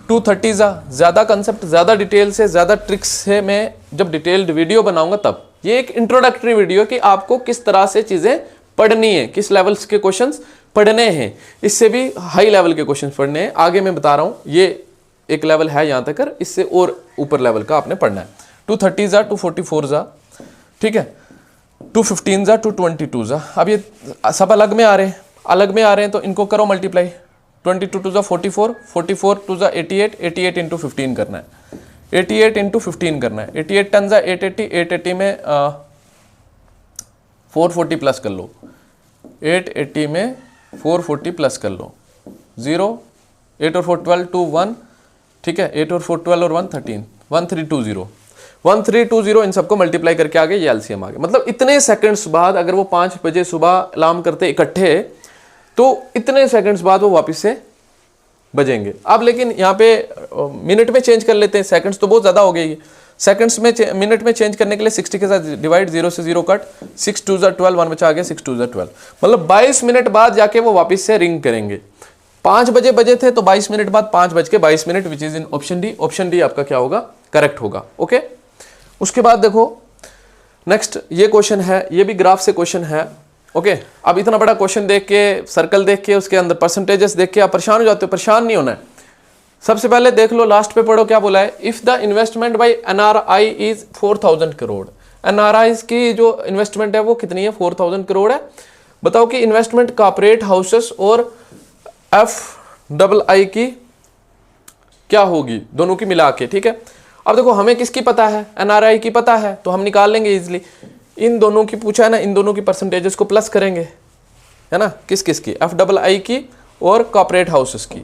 Speaker 1: 230 ज़्यादा कंसेप्ट, ज़्यादा डिटेल से, ज़्यादा ट्रिक्स से मैं जब डिटेल्ड वीडियो बनाऊंगा तब। ये एक इंट्रोडक्टरी वीडियो कि आपको किस तरह से चीज़ें पढ़नी है, किस लेवल्स के क्वेश्चंस पढ़ने हैं, इससे भी हाई लेवल के क्वेश्चंस पढ़ने हैं। आगे मैं बता रहा हूँ, ये एक लेवल है यहाँ तक, इससे और ऊपर लेवल का आपने पढ़ना है। 230 244 ठीक है, 215 222। अब ये सब अलग में आ रहे हैं, अलग में आ रहे हैं तो इनको करो मल्टीप्लाई। 22 2 44, 44 2 88, 88 इंटू 15 करना है, 88 इंटू 15 करना है। 88 10 880, 880 में 440 प्लस कर लो, 880 में 440 प्लस कर लो, 0 8 और 4 12 2 1। ठीक है, 8 और 4 12 और 1 13, 1320 1320 इन सबको मल्टीप्लाई करके आ गए, ये LCM आ गया। मतलब इतने सेकंड्स बाद अगर वो 5 बजे सुबह अलार्म करते इकट्ठे तो इतने सेकंड्स बाद वो वापस से बजेंगे। अब लेकिन यहाँ पे मिनट में चेंज कर लेते हैं, सेकंड्स तो बहुत ज़्यादा हो गई है। सेकंड्स में मिनट में चेंज करने के लिए 60 के साथ डिवाइड, 0 से 0 कट, 6 2 12, 1 बचा आ गया, 6 2 12, मतलब 22 मिनट बाद जाके वो वापस से रिंग करेंगे। 5 बजे बजे थे तो 22 मिनट बाद 5:22 विच is in option D. Option D आपका क्या होगा, करेक्ट होगा। ओके, उसके बाद देखो नेक्स्ट ये क्वेश्चन है, ये भी ग्राफ से क्वेश्चन है। ओके, अब इतना बड़ा क्वेश्चन देख के, सर्कल देख के, उसके अंदर परसेंटेजेस देख के आप परेशान हो जाते हो। परेशान नहीं होना है। सबसे पहले देख लो, लास्ट पे पढ़ो क्या बोला है, if the investment by NRI is 4000 crore. NRI की जो इन्वेस्टमेंट है वो कितनी है, 4000 करोड़ है। बताओ कि इन्वेस्टमेंट कॉर्पोरेट हाउसेस और FII की क्या होगी, दोनों की मिला के। ठीक है, अब देखो हमें किसकी पता है, NRI की पता है तो हम निकाल लेंगे इजिली। इन दोनों की पूछा है ना, इन दोनों की परसेंटेजेस को प्लस करेंगे, है ना, किस किस की, FII की और कॉर्पोरेट हाउसेस की।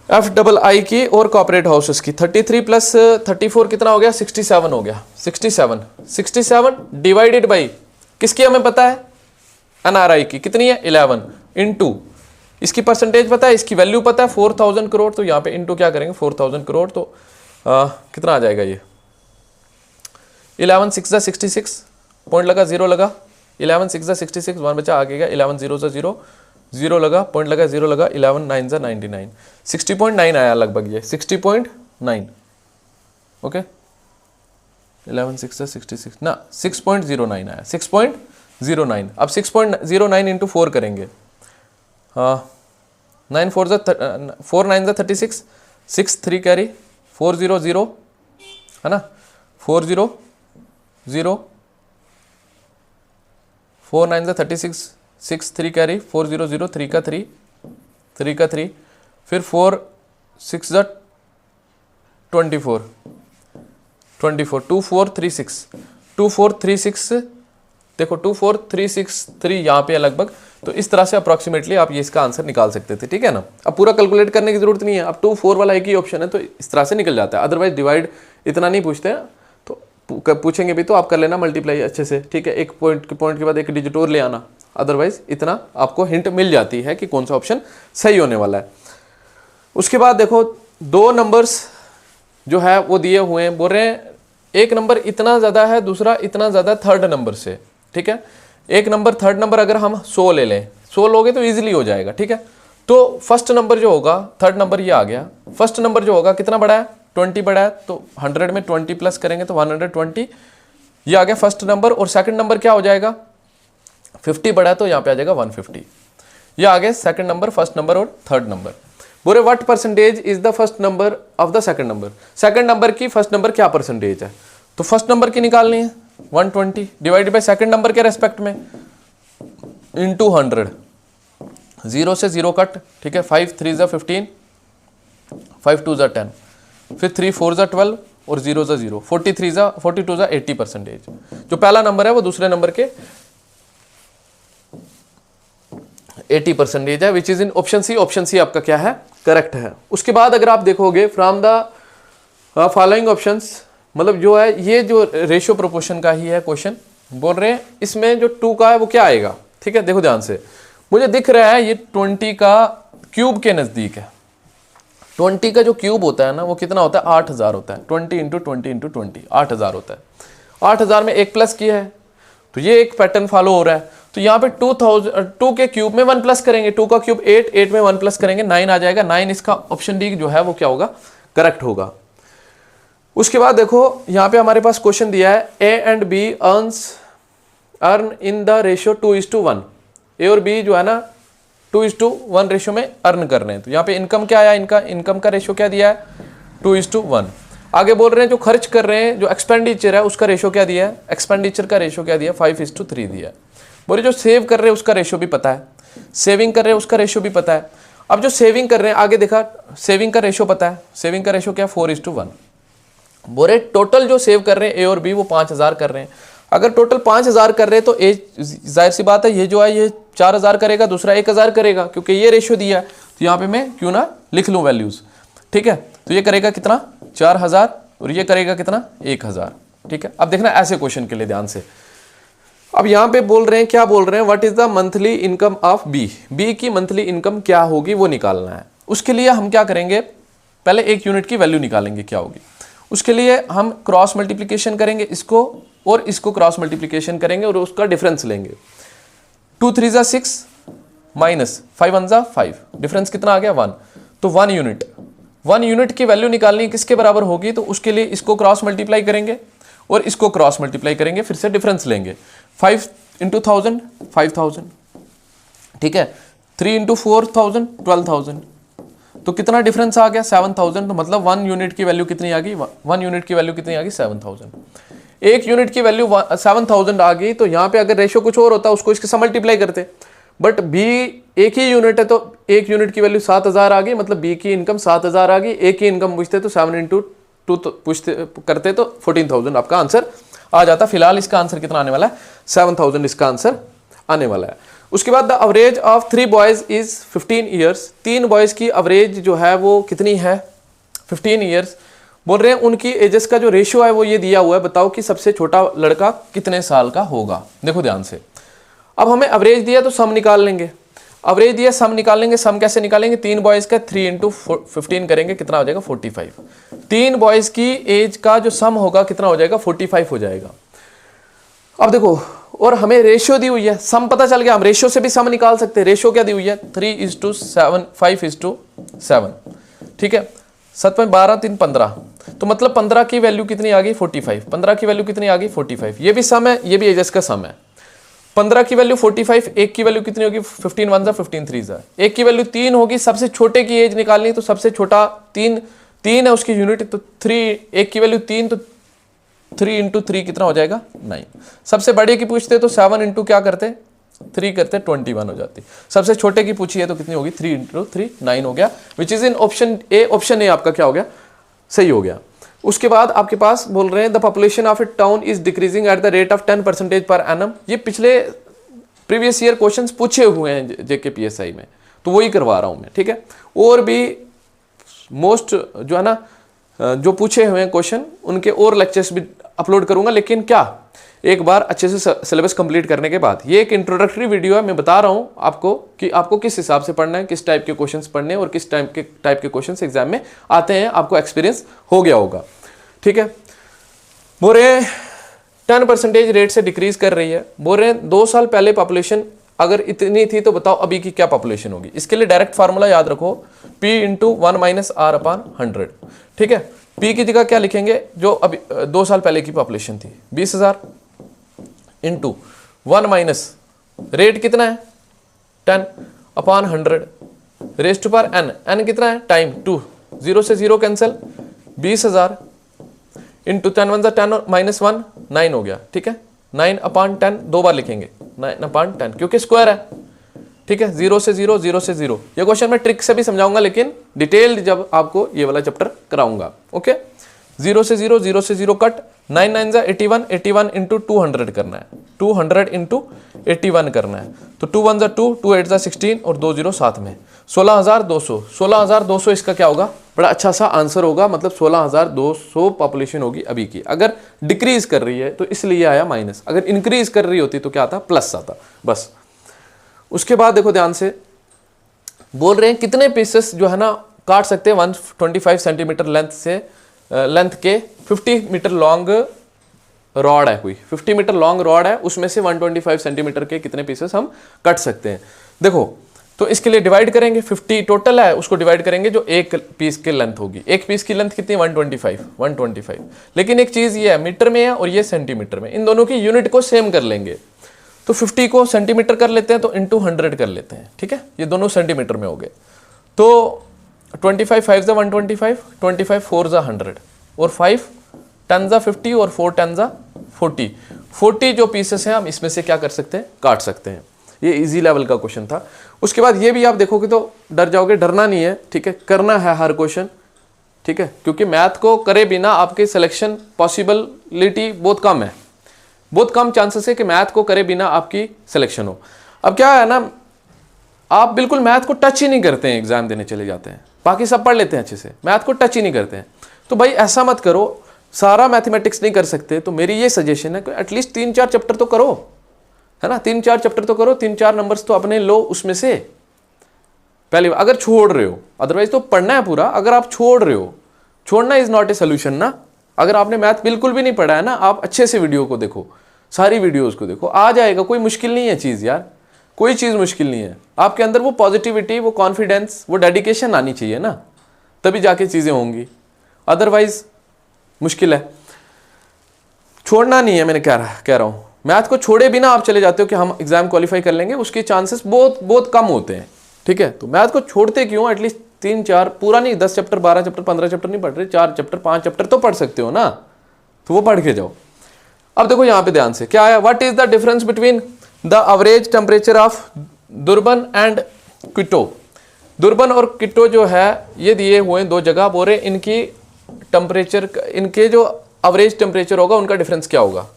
Speaker 1: FII की और कॉर्पोरेट हाउसेस की 33 प्लस 34 कितना हो गया, 67 हो गया। 67 डिवाइडेड बाई किसकी हमें पता है, NRI की कितनी है 11, इनटू इसकी परसेंटेज पता है, इसकी वैल्यू पता है 4000 करोड़। तो यहाँ पे इनटू क्या करेंगे 4000 करोड़, तो कितना आ जाएगा ये 11 6 66, पॉइंट लगा 0 लगा, 11 6 66, 1 बचा आ गया, 11 0 0 0 लगा, पॉइंट लगा 0 लगा, 11 9 99, 60.9 आया लगभग ये 60.9। ओके, 11 6 66 ना 6.09 आया, 6.09। अब 6.09 इंटू 4 करेंगे, 9 4 4 9 36, 6 3 कैरी 4 0 0 है ना, 4 0 0, 4 9 36, 6 3 कैरी 4 0 0, 3 का 3, 3 का 3, फिर 4 6 24 24, 2 4 3 6, 2 4 3 6, देखो 2 4 3 6 3 यहाँ पे है लगभग। तो इस तरह से अप्रॉक्सीमेटली आप ये इसका आंसर निकाल सकते थे। ठीक है ना, अब पूरा कैलकुलेट करने की जरूरत नहीं है, अब 2 4 वाला एक ही ऑप्शन है तो इस तरह से निकल जाता है। अदरवाइज डिवाइड इतना नहीं पूछते हैं, तो पूछेंगे भी तो आप कर लेना मल्टीप्लाई अच्छे से। ठीक है, एक पॉइंट के बाद एक डिजिट और ले आना, अदरवाइज इतना आपको हिंट मिल जाती है कि कौन सा ऑप्शन सही होने वाला है। उसके बाद देखो दो नंबर्स जो है वो दिए हुए हैं, बोल रहे हैं एक नंबर इतना ज़्यादा है, दूसरा इतना ज़्यादा थर्ड नंबर से, ठीक है। एक नंबर थर्ड नंबर अगर हम 100 ले लें, 100 लोगे तो इजीली हो जाएगा, ठीक है। तो फर्स्ट नंबर जो होगा, थर्ड नंबर ये आ गया, फर्स्ट नंबर जो होगा कितना बड़ा है, 20 बड़ा है, तो 100 में 20 प्लस करेंगे तो 120, ये आ गया फर्स्ट नंबर। और सेकंड नंबर क्या हो जाएगा, 50 बड़ा है तो यहाँ पे आ जाएगा 150। ये आ गया सेकंड नंबर, फर्स्ट नंबर और थर्ड नंबर। बोले what percentage is the first number of the second number, second number की फर्स्ट नंबर क्या परसेंटेज है, तो फर्स्ट नंबर की निकालनी है 120 डिवाइड बाय सेकंड नंबर के रेस्पेक्ट में इंटू 100, 0 से 0 कट, ठीक है। 5 3 ज़ा 15, 5 2 ज़ा 10, फिर 3 4 ज़ा 12 और 0 ज़ा 0, 43 ज़ा 42 ज़ा 80%। जो पहला नंबर है वो दूसरे नंबर के 80% है, which is in option C. Option C आपका क्या है, करेक्ट है। उसके बाद अगर आप देखोगे फ्रॉम द फॉलोइंग ऑप्शंस, मतलब जो है ये जो रेशियो प्रोपोर्शन का ही है क्वेश्चन, बोल रहे हैं इसमें जो 2 का है वो क्या आएगा, ठीक है। देखो ध्यान से, मुझे दिख रहा है ये 20 का क्यूब के नजदीक है। 20 का जो क्यूब होता है ना वो कितना होता है, 8000 होता है। 20 इंटू 20 इंटू 20 8000 होता है। 8000 में एक प्लस किया है तो ये एक पैटर्न फॉलो हो रहा है। तो यहाँ पे 2 के क्यूब में 1 प्लस करेंगे, 2 का क्यूब 8, 8 में 1 प्लस करेंगे 9 आ जाएगा। 9 इसका ऑप्शन डी जो है वो क्या होगा, करेक्ट होगा। उसके बाद देखो यहाँ पे हमारे पास क्वेश्चन दिया है A and be earn in the ratio 2:1। ए और बी जो है ना 2:1 रेशियो में अर्न कर रहे हैं। तो यहाँ पे इनकम क्या आया, इनका इनकम का रेशियो क्या दिया है 2:1। आगे बोल रहे हैं जो खर्च कर रहे हैं, जो एक्सपेंडिचर है उसका रेशियो क्या दिया है, एक्सपेंडिचर का रेशियो क्या दिया 5:3 दिया है। बोले जो सेव कर रहे हैं उसका रेशियो भी पता है, सेविंग कर रहे हैं उसका रेशियो भी पता है। अब जो सेविंग कर रहे हैं आगे देखा, सेविंग का रेशियो पता है, सेविंग का रेशियो क्या है 4:1। बोले टोटल जो सेव कर रहे हैं ए और बी वो 5000 कर रहे हैं। अगर टोटल 5000 कर रहे हैं तो ए जाहिर सी बात है ये जो है ये 4000 करेगा, दूसरा 1000 करेगा, क्योंकि ये रेशियो दिया है। तो यहाँ पे मैं क्यों ना लिख लूँ वैल्यूज, ठीक है। तो ये करेगा कितना 4000 और ये करेगा कितना 1000, ठीक है। अब देखना ऐसे क्वेश्चन के लिए ध्यान से, अब यहाँ पे बोल रहे हैं, क्या बोल रहे हैं, what is the monthly income of B, B की मंथली इनकम क्या होगी वो निकालना है। उसके लिए हम क्या करेंगे, पहले एक यूनिट की वैल्यू निकालेंगे क्या होगी। उसके लिए हम क्रॉस मल्टीप्लिकेशन करेंगे, इसको और इसको क्रॉस मल्टीप्लिकेशन करेंगे और उसका डिफरेंस लेंगे। 2 3 ज़ा 6 माइनस 5 1 ज़ा 5, डिफरेंस कितना आ गया 1। तो 1 यूनिट की वैल्यू निकालनी किसके बराबर होगी, तो उसके लिए इसको क्रॉस मल्टीप्लाई करेंगे और इसको क्रॉस मल्टीप्लाई करेंगे, फिर से डिफरेंस लेंगे। 5 इंटू 1000 5000, ठीक है। 3 इंटू 4000 12000, तो कितना डिफरेंस आ गया 7000। तो मतलब 1 यूनिट की वैल्यू कितनी आ गई, 1 यूनिट की वैल्यू कितनी आ गई 7000। एक यूनिट की वैल्यू 7000 आ गई, तो यहाँ पे अगर रेशियो कुछ और होता उसको इसके साथ मल्टीप्लाई करते, बट बी एक ही यूनिट है तो एक यूनिट की वैल्यू 7000 आ गई, मतलब बी की इनकम 7000 आ गई। एक ही इनकम पूछते तो 7 इंटू 2 पूछते करते तो 14000 आपका आंसर आ जाता। फिलहाल इसका आंसर कितना आने वाला है 7000 इसका आंसर आने वाला है। उसके बाद the average of 3 boys is 15 years, 3 boys की अवरेज जो है वो कितनी है 15 ईयर्स। बोल रहे हैं उनकी एजेस का जो रेशियो है वो ये दिया हुआ है, बताओ कि सबसे छोटा लड़का कितने साल का होगा। देखो ध्यान से, अब हमें अवरेज दिया तो सम निकाल लेंगे, अवरेज दिया सम निकाल लेंगे। सम कैसे निकालेंगे, 3 बॉयज का 3 इंटू 15 करेंगे, कितना हो जाएगा 45। 3 बॉयज की एज का जो सम होगा कितना हो जाएगा 45 हो जाएगा। अब देखो, और हमें रेशियो दी हुई है, सम पता चल गया, हम रेशियो से भी सम निकाल सकते हैं। रेशियो क्या दी हुई है 3:7 5:7, ठीक है। 7 में 12 3 15, तो मतलब 15 की वैल्यू कितनी आ गई 45। 15 की वैल्यू कितनी आ गई 45। ये भी सम है, ये भी एजेस का सम है। 15 की वैल्यू 45, एक की वैल्यू कितनी होगी 15 1 15 3 ज़ा, एक की वैल्यू 3 होगी। सबसे छोटे की एज निकालनी, तो सबसे छोटा 3 है उसकी यूनिट, तो 3, एक की वैल्यू 3, तो 3 इंटू 3 कितना हो जाएगा 9। सबसे बड़े की पूछते तो 7 इंटू क्या करते 3 करते 21 हो जाती। सबसे छोटे की पूछी है तो कितनी होगी 3 इंटू 3 9 हो गया, विच is in option A. Option A आपका क्या हो गया, सही हो गया। उसके बाद आपके पास बोल रहे हैं the population of A town is decreasing at the rate of 10% per annum. ये पिछले प्रीवियस ईयर क्वेश्चंस पूछे हुए हैं JKPSI में, तो वही करवा रहा हूं मैं, ठीक है। और भी मोस्ट जो है ना जो पूछे हुए हैं क्वेश्चन, उनके और लेक्चर्स भी अपलोड करूंगा, लेकिन क्या एक बार अच्छे से सिलेबस कंप्लीट करने के बाद। ये एक इंट्रोडक्टरी वीडियो है, मैं बता रहा हूँ आपको कि आपको किस हिसाब से पढ़ना है, किस टाइप के क्वेश्चंस पढ़ने हैं और किस टाइप के क्वेश्चंस एग्जाम में आते हैं, आपको एक्सपीरियंस हो गया होगा। ठीक है, बोल रहे हैं 10% रेट से डिक्रीज कर रही है। बोल रहे हैं 2 साल पहले पॉपुलेशन अगर इतनी थी तो बताओ अभी की क्या पॉपुलेशन होगी। इसके लिए डायरेक्ट फार्मूला याद रखो, P × 1 - R/100। ठीक है, P की जगह क्या लिखेंगे, जो अभी 2 साल पहले की पॉपुलेशन थी 20,000 इंटू 1 - रेट कितना है 10/100 raise to power n, n कितना है टाइम 2, 0 से 0 कैंसिल, 20,000 इंटू 10 1 10 और -1 9 हो गया। ठीक है, 9/10 2 बार लिखेंगे 9/10 क्योंकि स्क्वायर है। ठीक है, 0 से 0 0 से 0। ये क्वेश्चन मैं ट्रिक से भी समझाऊंगा लेकिन डिटेल्ड जब आपको ये वाला चैप्टर कराऊंगा। ओके, 0 से 0 0 से 0 कट, 9 9 जा 81, 81 इंटू 200 करना है, 200 इंटू 81 करना है। तो 2 1 जा 2, 2 8 जा 16 और 2 0 साथ में 16,200। 16,200 इसका क्या होगा, बड़ा अच्छा सा आंसर होगा। मतलब 16,200 पॉपुलेशन होगी अभी की। अगर डिक्रीज कर रही है तो इसलिए आया माइनस, अगर इंक्रीज कर रही होती तो क्या आता, प्लस आता। बस उसके बाद देखो ध्यान से, बोल रहे हैं कितने पीसेस जो है ना काट सकते हैं 125 सेंटीमीटर लेंथ से लेंथ के 50 मीटर लॉन्ग रॉड है, कोई 50 मीटर लॉन्ग रॉड है, उसमें से 125 सेंटीमीटर के कितने पीसेस हम कट सकते हैं। देखो तो इसके लिए डिवाइड करेंगे, 50 टोटल है, उसको डिवाइड करेंगे जो एक पीस की लेंथ होगी। एक पीस की लेंथ कितनी है 125। लेकिन एक चीज ये है, मीटर में है और ये सेंटीमीटर में, इन दोनों की यूनिट को सेम कर लेंगे। तो 50 को सेंटीमीटर कर लेते हैं तो इंटू 100 कर लेते हैं। ठीक है, ये दोनों सेंटीमीटर में हो गए। तो 25 5 जा 125, 25 4 जा 100 और 5 10 जा 50 और 4 10 जा 40। 40 जो पीसेस हैं हम इसमें से क्या कर सकते हैं, काट सकते हैं। ये इजी लेवल का क्वेश्चन था। उसके बाद ये भी आप देखोगे तो डर जाओगे, डरना नहीं है। ठीक है, करना है हर क्वेश्चन। ठीक है, क्योंकि मैथ को करे बिना आपके सिलेक्शन पॉसिबिलिटी बहुत कम है, बहुत कम चांसेस है कि मैथ को करे बिना आपकी सिलेक्शन हो। अब क्या है ना, आप बिल्कुल मैथ को टच ही नहीं करते हैं, एग्जाम देने चले जाते हैं, बाकी सब पढ़ लेते हैं अच्छे से, मैथ को टच ही नहीं करते हैं। तो भाई ऐसा मत करो, सारा मैथमेटिक्स नहीं कर सकते तो मेरी ये सजेशन है कि एटलीस्ट 3-4 चैप्टर तो करो, है ना, 3-4 चैप्टर तो करो, 3-4 नंबर्स तो अपने लो उसमें से पहले, अगर छोड़ रहे हो। अदरवाइज तो पढ़ना है पूरा। अगर आप छोड़ रहे हो, छोड़ना इज नॉट ए सोल्यूशन ना। अगर आपने मैथ बिल्कुल भी नहीं पढ़ा है ना, आप अच्छे से वीडियो को देखो, सारी वीडियोस को देखो, आ जाएगा। कोई मुश्किल नहीं है चीज़ यार, कोई चीज़ मुश्किल नहीं है। आपके अंदर वो पॉजिटिविटी, वो कॉन्फिडेंस, वो डेडिकेशन आनी चाहिए ना, तभी जाके चीज़ें होंगी। अदरवाइज मुश्किल है। छोड़ना नहीं है, मैंने कह रहा हूँ। मैथ को छोड़े बिना आप चले जाते हो कि हम एग्जाम क्वालिफाई कर लेंगे, उसके चांसेस बहुत बहुत कम होते हैं। ठीक है, तो मैथ को छोड़ते क्यों, एटलीस्ट 3-4 पूरा नहीं, 10 चैप्टर 12 चैप्टर 15 चैप्टर नहीं पढ़ रहे, 4 चैप्टर 5 चैप्टर तो पढ़ सकते हो ना, तो वो पढ़ के जाओ। अब देखो यहाँ पे ध्यान से क्या आया, what is the difference between the average temperature of Durban and Quito. Durban और क्विटो जो है ये दिए हुए 2 जगह, बोल रहे इनकी टेम्परेचर, इनके जो एवरेज टेम्परेचर होगा उनका डिफरेंस क्या होगा।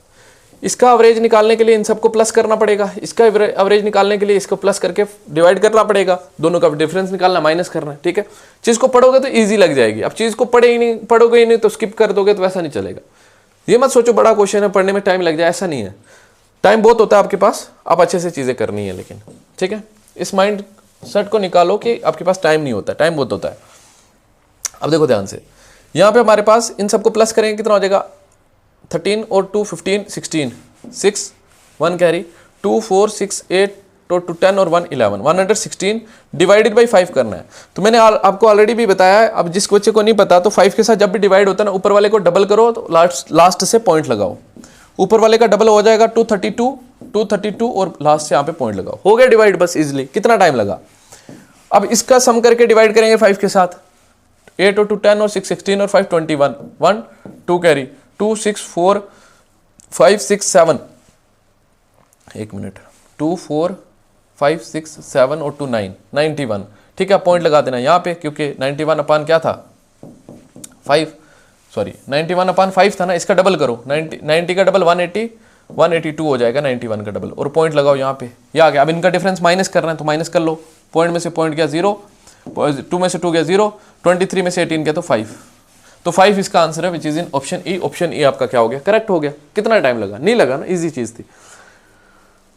Speaker 1: इसका एवरेज निकालने के लिए इन सबको प्लस करना पड़ेगा, इसका एवरेज निकालने के लिए इसको प्लस करके डिवाइड करना पड़ेगा, दोनों का डिफरेंस निकालना, माइनस करना है। ठीक है, चीज़ को पढ़ोगे तो इजी लग जाएगी। अब चीज़ को पढ़ोगे ही नहीं तो स्किप कर दोगे तो वैसा नहीं चलेगा। ये मत सोचो बड़ा क्वेश्चन है पढ़ने में टाइम लग जाए, ऐसा नहीं है। टाइम बहुत होता है आपके पास, आप अच्छे से चीज़ें करनी है लेकिन। ठीक है, इस माइंड सेट को निकालो कि आपके पास टाइम नहीं होता, टाइम बहुत होता है। अब देखो ध्यान से, यहाँ पे हमारे पास इन सबको प्लस करेंगे कितना हो जाएगा, 13 और 2 15 16 6 1 कैरी 2 4 6 8 तो 10 और 1 11 116 डिवाइडेड बाई 5 करना है। तो मैंने आपको ऑलरेडी भी बताया है। अब जिस बच्चे को नहीं पता तो 5 के साथ जब भी डिवाइड होता है ना, ऊपर वाले को डबल करो तो लास्ट से पॉइंट लगाओ, ऊपर वाले का डबल हो जाएगा 232 और लास्ट से यहाँ पे पॉइंट लगाओ, हो गया डिवाइड बस इजिली। कितना टाइम लगा। अब इसका सम करके डिवाइड करेंगे 5 के साथ, 8 और 2 10 और 6 16 और 5 21 1 2 कैरी 2 6 4 5 6 7 एक मिनट 2 4 5 6 7 और 2 9 91। ठीक है, पॉइंट लगा देना यहाँ पे क्योंकि 91 अपान क्या था 5, सॉरी 91 अपान 5 था ना, इसका डबल करो 90 का डबल 182 हो जाएगा 91 का डबल और पॉइंट लगाओ यहाँ पे, ये आ गया। अब इनका डिफरेंस माइनस करना है तो माइनस कर लो, पॉइंट में से पॉइंट गया 0, 2 में से 2 गया 0, 23 में से 18 गया तो 5। तो 5 इसका आंसर है which is in option E. Option E आपका क्या हो गया, करेक्ट हो गया। कितना टाइम लगा, नहीं लगा ना, इजी चीज थी।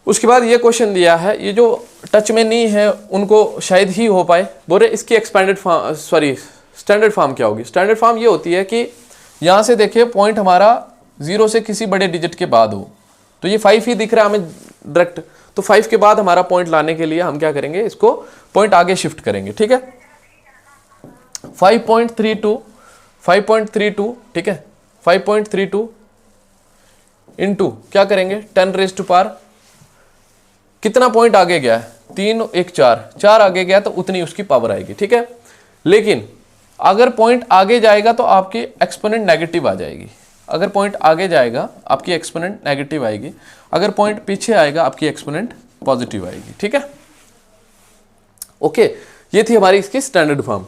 Speaker 1: उसके बाद ये क्वेश्चन दिया है, ये जो टच में नहीं है उनको शायद ही हो पाए। बोले इसकी expanded form, sorry standard form क्या होगी। स्टैंडर्ड फॉर्म ये होती है कि यहाँ से देखिए पॉइंट हमारा 0 से किसी बड़े डिजिट के बाद हो, तो ये 5 ही दिख रहा है हमें डायरेक्ट, तो 5 के बाद हमारा पॉइंट लाने के लिए हम क्या करेंगे, इसको पॉइंट आगे शिफ्ट करेंगे, ठीक है। 5.32 ठीक है, 5.32 इंटू क्या करेंगे 10 रेज़ टू पावर, कितना पॉइंट आगे गया है, 3 1 4 आगे गया तो उतनी उसकी पावर आएगी, ठीक है। लेकिन अगर पॉइंट आगे जाएगा तो आपकी एक्सपोनेंट नेगेटिव आ जाएगी। अगर पॉइंट आगे जाएगा आपकी एक्सपोनेंट नेगेटिव आएगी, अगर पॉइंट पीछे आएगा आपकी एक्सपोनेंट पॉजिटिव आएगी, ठीक है। ओके, ये थी हमारी इसकी स्टैंडर्ड फॉर्म,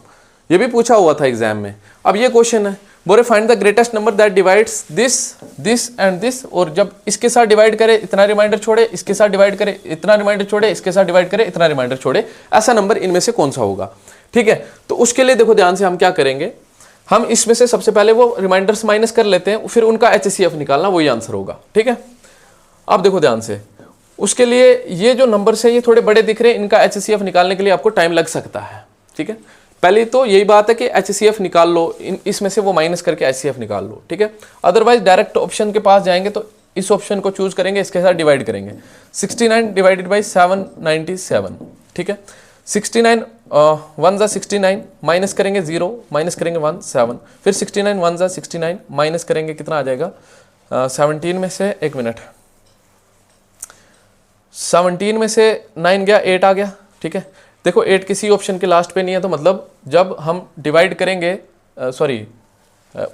Speaker 1: ये भी पूछा हुआ था एग्जाम में। अब ये क्वेश्चन है, बोले find the greatest number that divides this and this, और जब इसके साथ डिवाइड करे इतना रिमाइंडर छोड़े, इसके साथ डिवाइड करे इतना रिमाइंडर छोड़े, इसके साथ डिवाइड करे इतना रिमाइंडर छोड़े, ऐसा नंबर इनमें से कौन सा होगा, ठीक है। तो उसके लिए देखो ध्यान से हम क्या करेंगे, हम इसमें से सबसे पहले वो रिमाइंडर्स माइनस कर लेते हैं, फिर उनका HCF निकालना, वही आंसर होगा, ठीक है। अब देखो ध्यान से, उसके लिए ये जो नंबर्स है ये थोड़े बड़े दिख रहे हैं, इनका HCF निकालने के लिए आपको टाइम लग सकता है, ठीक है। पहले तो यही बात है कि HCF निकाल लो, इसमें से वो माइनस करके HCF निकाल लो, ठीक है। अदरवाइज डायरेक्ट ऑप्शन के पास जाएंगे तो इस ऑप्शन को चूज करेंगे, इसके साथ डिवाइड करेंगे, 69 डिवाइडेड बाई 797, ठीक है। 69 1 जा 69, माइनस करेंगे 0, माइनस करेंगे 1 7, फिर 69 1 जा 69, माइनस करेंगे कितना आ जाएगा 17 में से, एक मिनट, 17 में से 9 गया 8 आ गया, ठीक है। देखो 8 किसी ऑप्शन के लास्ट पे नहीं है, तो मतलब जब हम डिवाइड करेंगे, सॉरी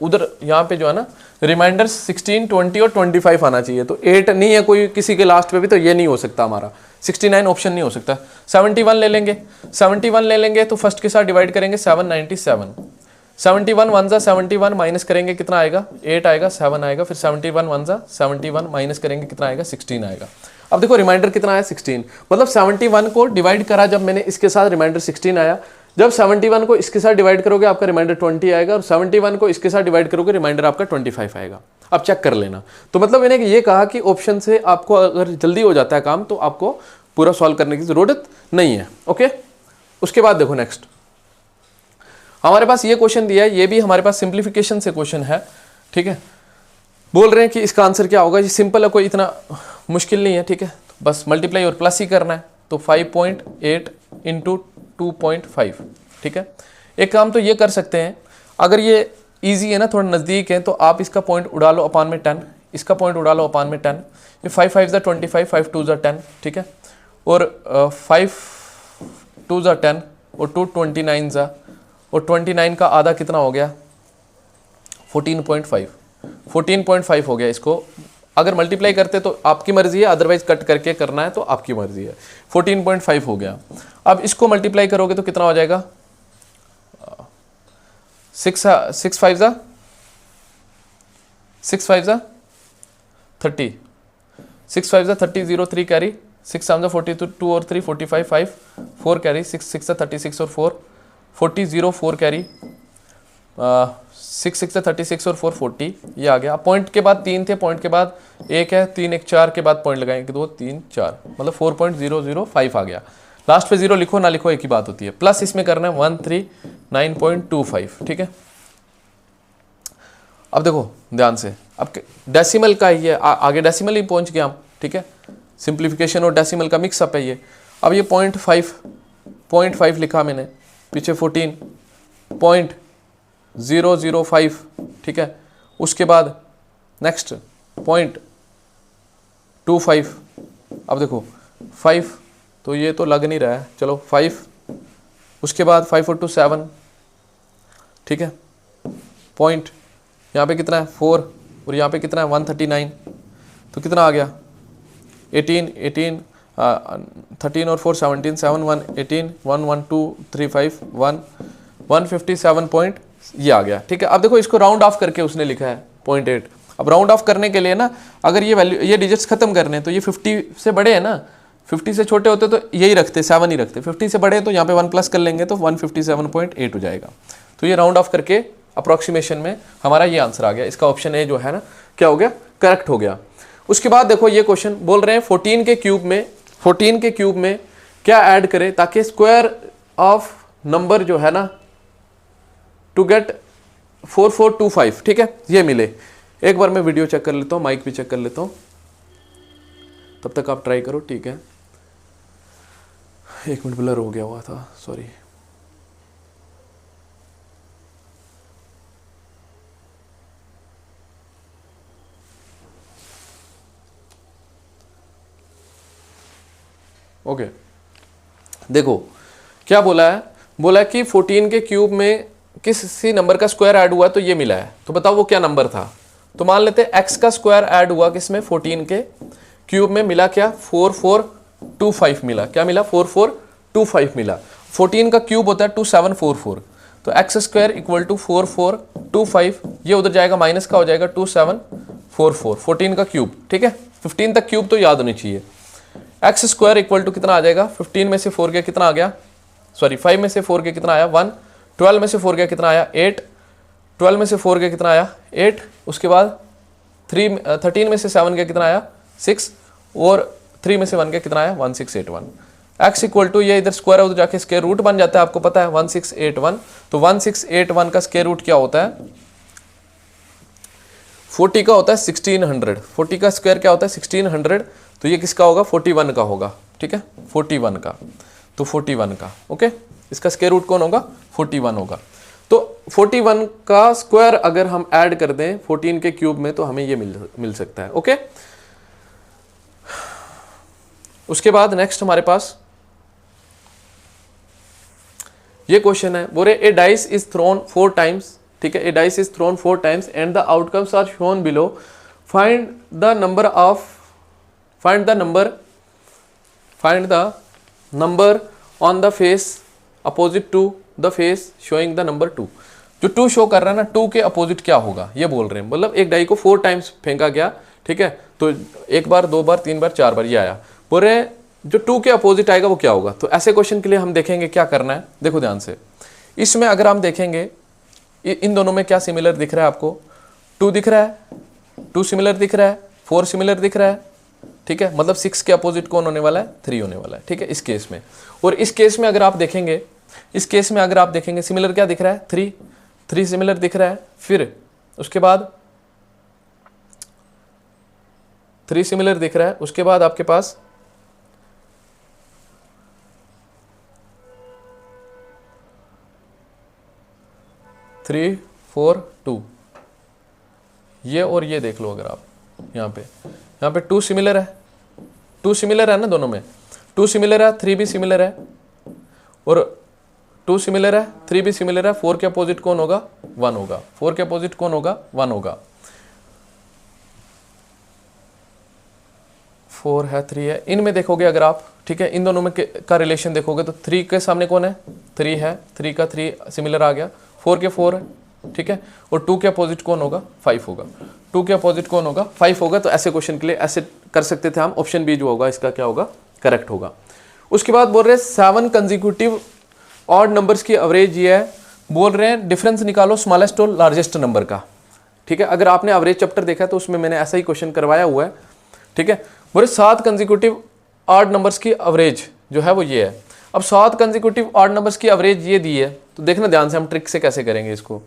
Speaker 1: उधर यहाँ पे जो है ना रिमाइंडर 16 20 और 25 आना चाहिए, तो 8 नहीं है कोई किसी के लास्ट पे भी, तो ये नहीं हो सकता हमारा, 69 ऑप्शन नहीं हो सकता। 71 ले लेंगे, 71 ले लेंगे तो फर्स्ट के साथ डिवाइड करेंगे 797, 71 1 जा 71, माइनस करेंगे कितना आएगा 8 आएगा, 7 आएगा, फिर 71 1 जा 71, माइनस करेंगे कितना आएगा 16 आएगा। अब देखो रिमाइंडर कितना आया 16, मतलब 71 को डिवाइड करा जब मैंने, इसके साथ रिमाइंडर 16 आया, जब 71 को इसके साथ डिवाइड करोगे आपका रिमाइंडर 20 आएगा, और 71 को इसके साथ डिवाइड करोगे रिमाइंडर आपका 25 आएगा। अब चेक कर लेना। तो मतलब मैंने ये कहा कि ऑप्शन से आपको अगर जल्दी हो जाता है काम तो आपको पूरा सॉल्व करने की जरूरत नहीं है, ओके। उसके बाद देखो नेक्स्ट हमारे पास ये क्वेश्चन दिया है, ये भी हमारे पास सिंप्लीफिकेशन से क्वेश्चन है, ठीक है। बोल रहे हैं कि इसका आंसर क्या होगा, ये सिंपल है, कोई इतना मुश्किल नहीं है, ठीक है। बस मल्टीप्लाई और प्लस ही करना है, तो 5.8 इंटू 2.5, ठीक है। एक काम तो ये कर सकते हैं, अगर ये इजी है ना, थोड़ा नज़दीक है, तो आप इसका पॉइंट उड़ा लो अपान में 10, इसका पॉइंट उड़ा लो अपान में 10, ये 5 5 जा 25, 5 2 जा 10, ठीक है। और 5 2 जा 10 और 2 29 जा, और 29 का आधा कितना हो गया 14.5, 14.5 हो गया। इसको अगर मल्टीप्लाई करते तो आपकी मर्जी है, अदरवाइज कट करके करना है तो आपकी मर्जी है। 14.5 हो गया। अब इसको मल्टीप्लाई करोगे तो कितना हो जाएगा 6 5 जा 30, 6 5 जा 30, 0 3 कैरी, 6 7 जा 42, 2 और 3 45, 5 4 कैरी, 6 6 जा 36 और 4 40, 0 4 कैरी, 6 6 36 और 4 40, ये आ गया। पॉइंट के बाद 3 थे, पॉइंट के बाद 1 है, 3 1 4 के बाद पॉइंट लगाएंगे 2 3 4, मतलब 4.005 आ गया। लास्ट पे 0 लिखो ना लिखो एक ही बात होती है। प्लस इसमें करना है 139.25, ठीक है। अब देखो ध्यान से, अब डेसिमल का ही है, आगे डेसिमल ही पहुंच गया हम, ठीक है। सिंप्लीफिकेशन और डेसिमल का मिक्सअप है ये। अब ये 0.5 लिखा मैंने, पीछे 14.005, ठीक है। उसके बाद नेक्स्ट 0.25, अब देखो 5 तो ये तो लग नहीं रहा है, चलो 5, उसके बाद 5 और 2 7, ठीक है। पॉइंट यहाँ पे कितना है 4, और यहाँ पे कितना है 139, तो कितना आ गया 18 13 और 4 17, 7 1 18, 1 1 2 3 5 1 157 पॉइंट, ये आ गया, ठीक है। अब देखो इसको राउंड ऑफ करके उसने लिखा है 0.8। अब राउंड ऑफ करने के लिए ना, अगर ये वैल्यू, ये डिजिट्स खत्म करने हैं तो ये 50 से बड़े हैं ना, 50 से छोटे होते तो यही रखते 7 ही रखते, 50 से बड़े तो यहाँ पे 1 प्लस कर लेंगे तो 157.8 हो जाएगा। तो ये राउंड ऑफ करके अप्रोक्सीमेशन में हमारा ये आंसर आ गया। इसका ऑप्शन ए जो है ना क्या हो गया, करेक्ट हो गया। उसके बाद देखो ये क्वेश्चन बोल रहे हैं 14 के क्यूब में क्या ऐड करें ताकि स्क्वायर ऑफ नंबर जो है ना टू गेट 4425, ठीक है, ये मिले। एक बार मैं वीडियो चेक कर लेता हूँ, माइक भी चेक कर लेता हूँ, तब तक आप ट्राई करो, ठीक है। 1 मिनट ब्लर हो गया हुआ था, सॉरी। ओके देखो क्या बोला है, बोला है कि 14 के क्यूब में किसी नंबर का स्क्वायर ऐड हुआ तो ये मिला है, तो बताओ वो क्या नंबर था। तो मान लेते हैं x का स्क्वायर ऐड हुआ किसमें, 14 के क्यूब में, मिला क्या, 4425 मिला। क्या मिला, 4425 मिला। 14 का क्यूब होता है 2744, तो एक्स स्क्वायर इक्वल टू 4425, ये उधर जाएगा माइनस का हो जाएगा 2744, 14 का क्यूब, ठीक है। 15 तक क्यूब तो याद होनी चाहिए। एक्स स्क्वायर इक्वल टू कितना आ जाएगा, 15 में से 4 गया कितना आ गया, सॉरी 5 में से 4 गया कितना आया 1, 12 में से 4 गया कितना आया 8, 12 में से 4 गया कितना आया 8, उसके बाद 13 में से 7 गया कितना आया 6, और 3 में से 1 गया कितना आया 1681। एक्स इक्वल टू ये इधर स्क्वायर है उधर जाके स्क्वायर रूट बन जाता है, आपको पता है 1681। तो 1681 का स्क्वायर रूट क्या होता है, 40 का होता है 1600, 40 का स्क्वायर क्या होता है 1600, तो ये किसका होगा 41 का होगा, ठीक है, 41 का, तो 41 का, ओके। इसका स्क्वायर रूट कौन होगा, 41 होगा। तो 41 का स्क्वायर अगर हम ऐड कर दें 14 के क्यूब में तो हमें ये मिल सकता है, ओके। उसके बाद नेक्स्ट हमारे पास ये क्वेश्चन है, बोले a dice is thrown 4 times, ठीक है, a dice is thrown 4 times and the outcomes are shown below, find the number on the face opposite to the face showing the number 2। जो 2 show कर रहा है ना, 2 के अपोजिट क्या होगा ये बोल रहे हैं। मतलब एक डाई को 4 टाइम्स फेंका गया, ठीक है, तो 1 बार 2 बार 3 बार 4 बार ये आया, बोल रहे हैं जो 2 के अपोजिट आएगा वो क्या होगा। तो ऐसे क्वेश्चन के लिए हम देखेंगे क्या करना है, देखो ध्यान से। इसमें अगर हम देखेंगे इन दोनों में क्या सिमिलर दिख रहा है आपको, 2 दिख रहा है, 2 सिमिलर दिख रहा है, 4 सिमिलर दिख रहा है, ठीक है, मतलब 6 के अपोजिट कौन होने वाला है, 3 होने वाला है, ठीक है, इस केस में। और इस केस में अगर आप देखेंगे, इस केस में अगर आप देखेंगे सिमिलर क्या दिख रहा है, 3 सिमिलर दिख रहा है, फिर उसके बाद 3 सिमिलर दिख रहा है, उसके बाद आपके पास 3 4 2, ये और ये देख लो। अगर आप यहाँ पे 2 सिमिलर है, 2 सिमिलर है ना दोनों में, 2 सिमिलर है, 3 भी सिमिलर है, और 2 सिमिलर है, 3 भी सिमिलर है, 4 के अपोजिट कौन होगा 1 होगा, 4 के अपोजिट कौन होगा 1 होगा, 4 है 3 है, इनमें देखोगे अगर आप, ठीक है, इन दोनों में का रिलेशन देखोगे तो 3 के सामने कौन है 3 है, 3 का 3 सिमिलर आ गया, 4 के 4 है, ठीक है, और 2 के अपोजिट कौन होगा 5 होगा, 2 के अपोजिट कौन होगा 5 होगा। तो ऐसे क्वेश्चन के लिए ऐसे कर सकते थे हम, ऑप्शन बी जो होगा इसका क्या होगा, करेक्ट होगा। उसके बाद बोल रहे हैं 7 कंसेक्यूटिव ऑड नंबर्स की एवरेज ये है, बोल रहे हैं डिफरेंस निकालो स्मॉलेस्ट और लार्जेस्ट नंबर का, ठीक है। अगर आपने एवरेज चैप्टर देखा तो उसमें मैंने ऐसा ही क्वेश्चन करवाया हुआ है, ठीक है। बोले 7 कंसेक्यूटिव ऑड नंबर्स की एवरेज जो है वो ये है। अब 7 कंसेक्यूटिव ऑड नंबर्स की एवरेज ये दी है, तो देखना ध्यान से हम ट्रिक से कैसे करेंगे इसको।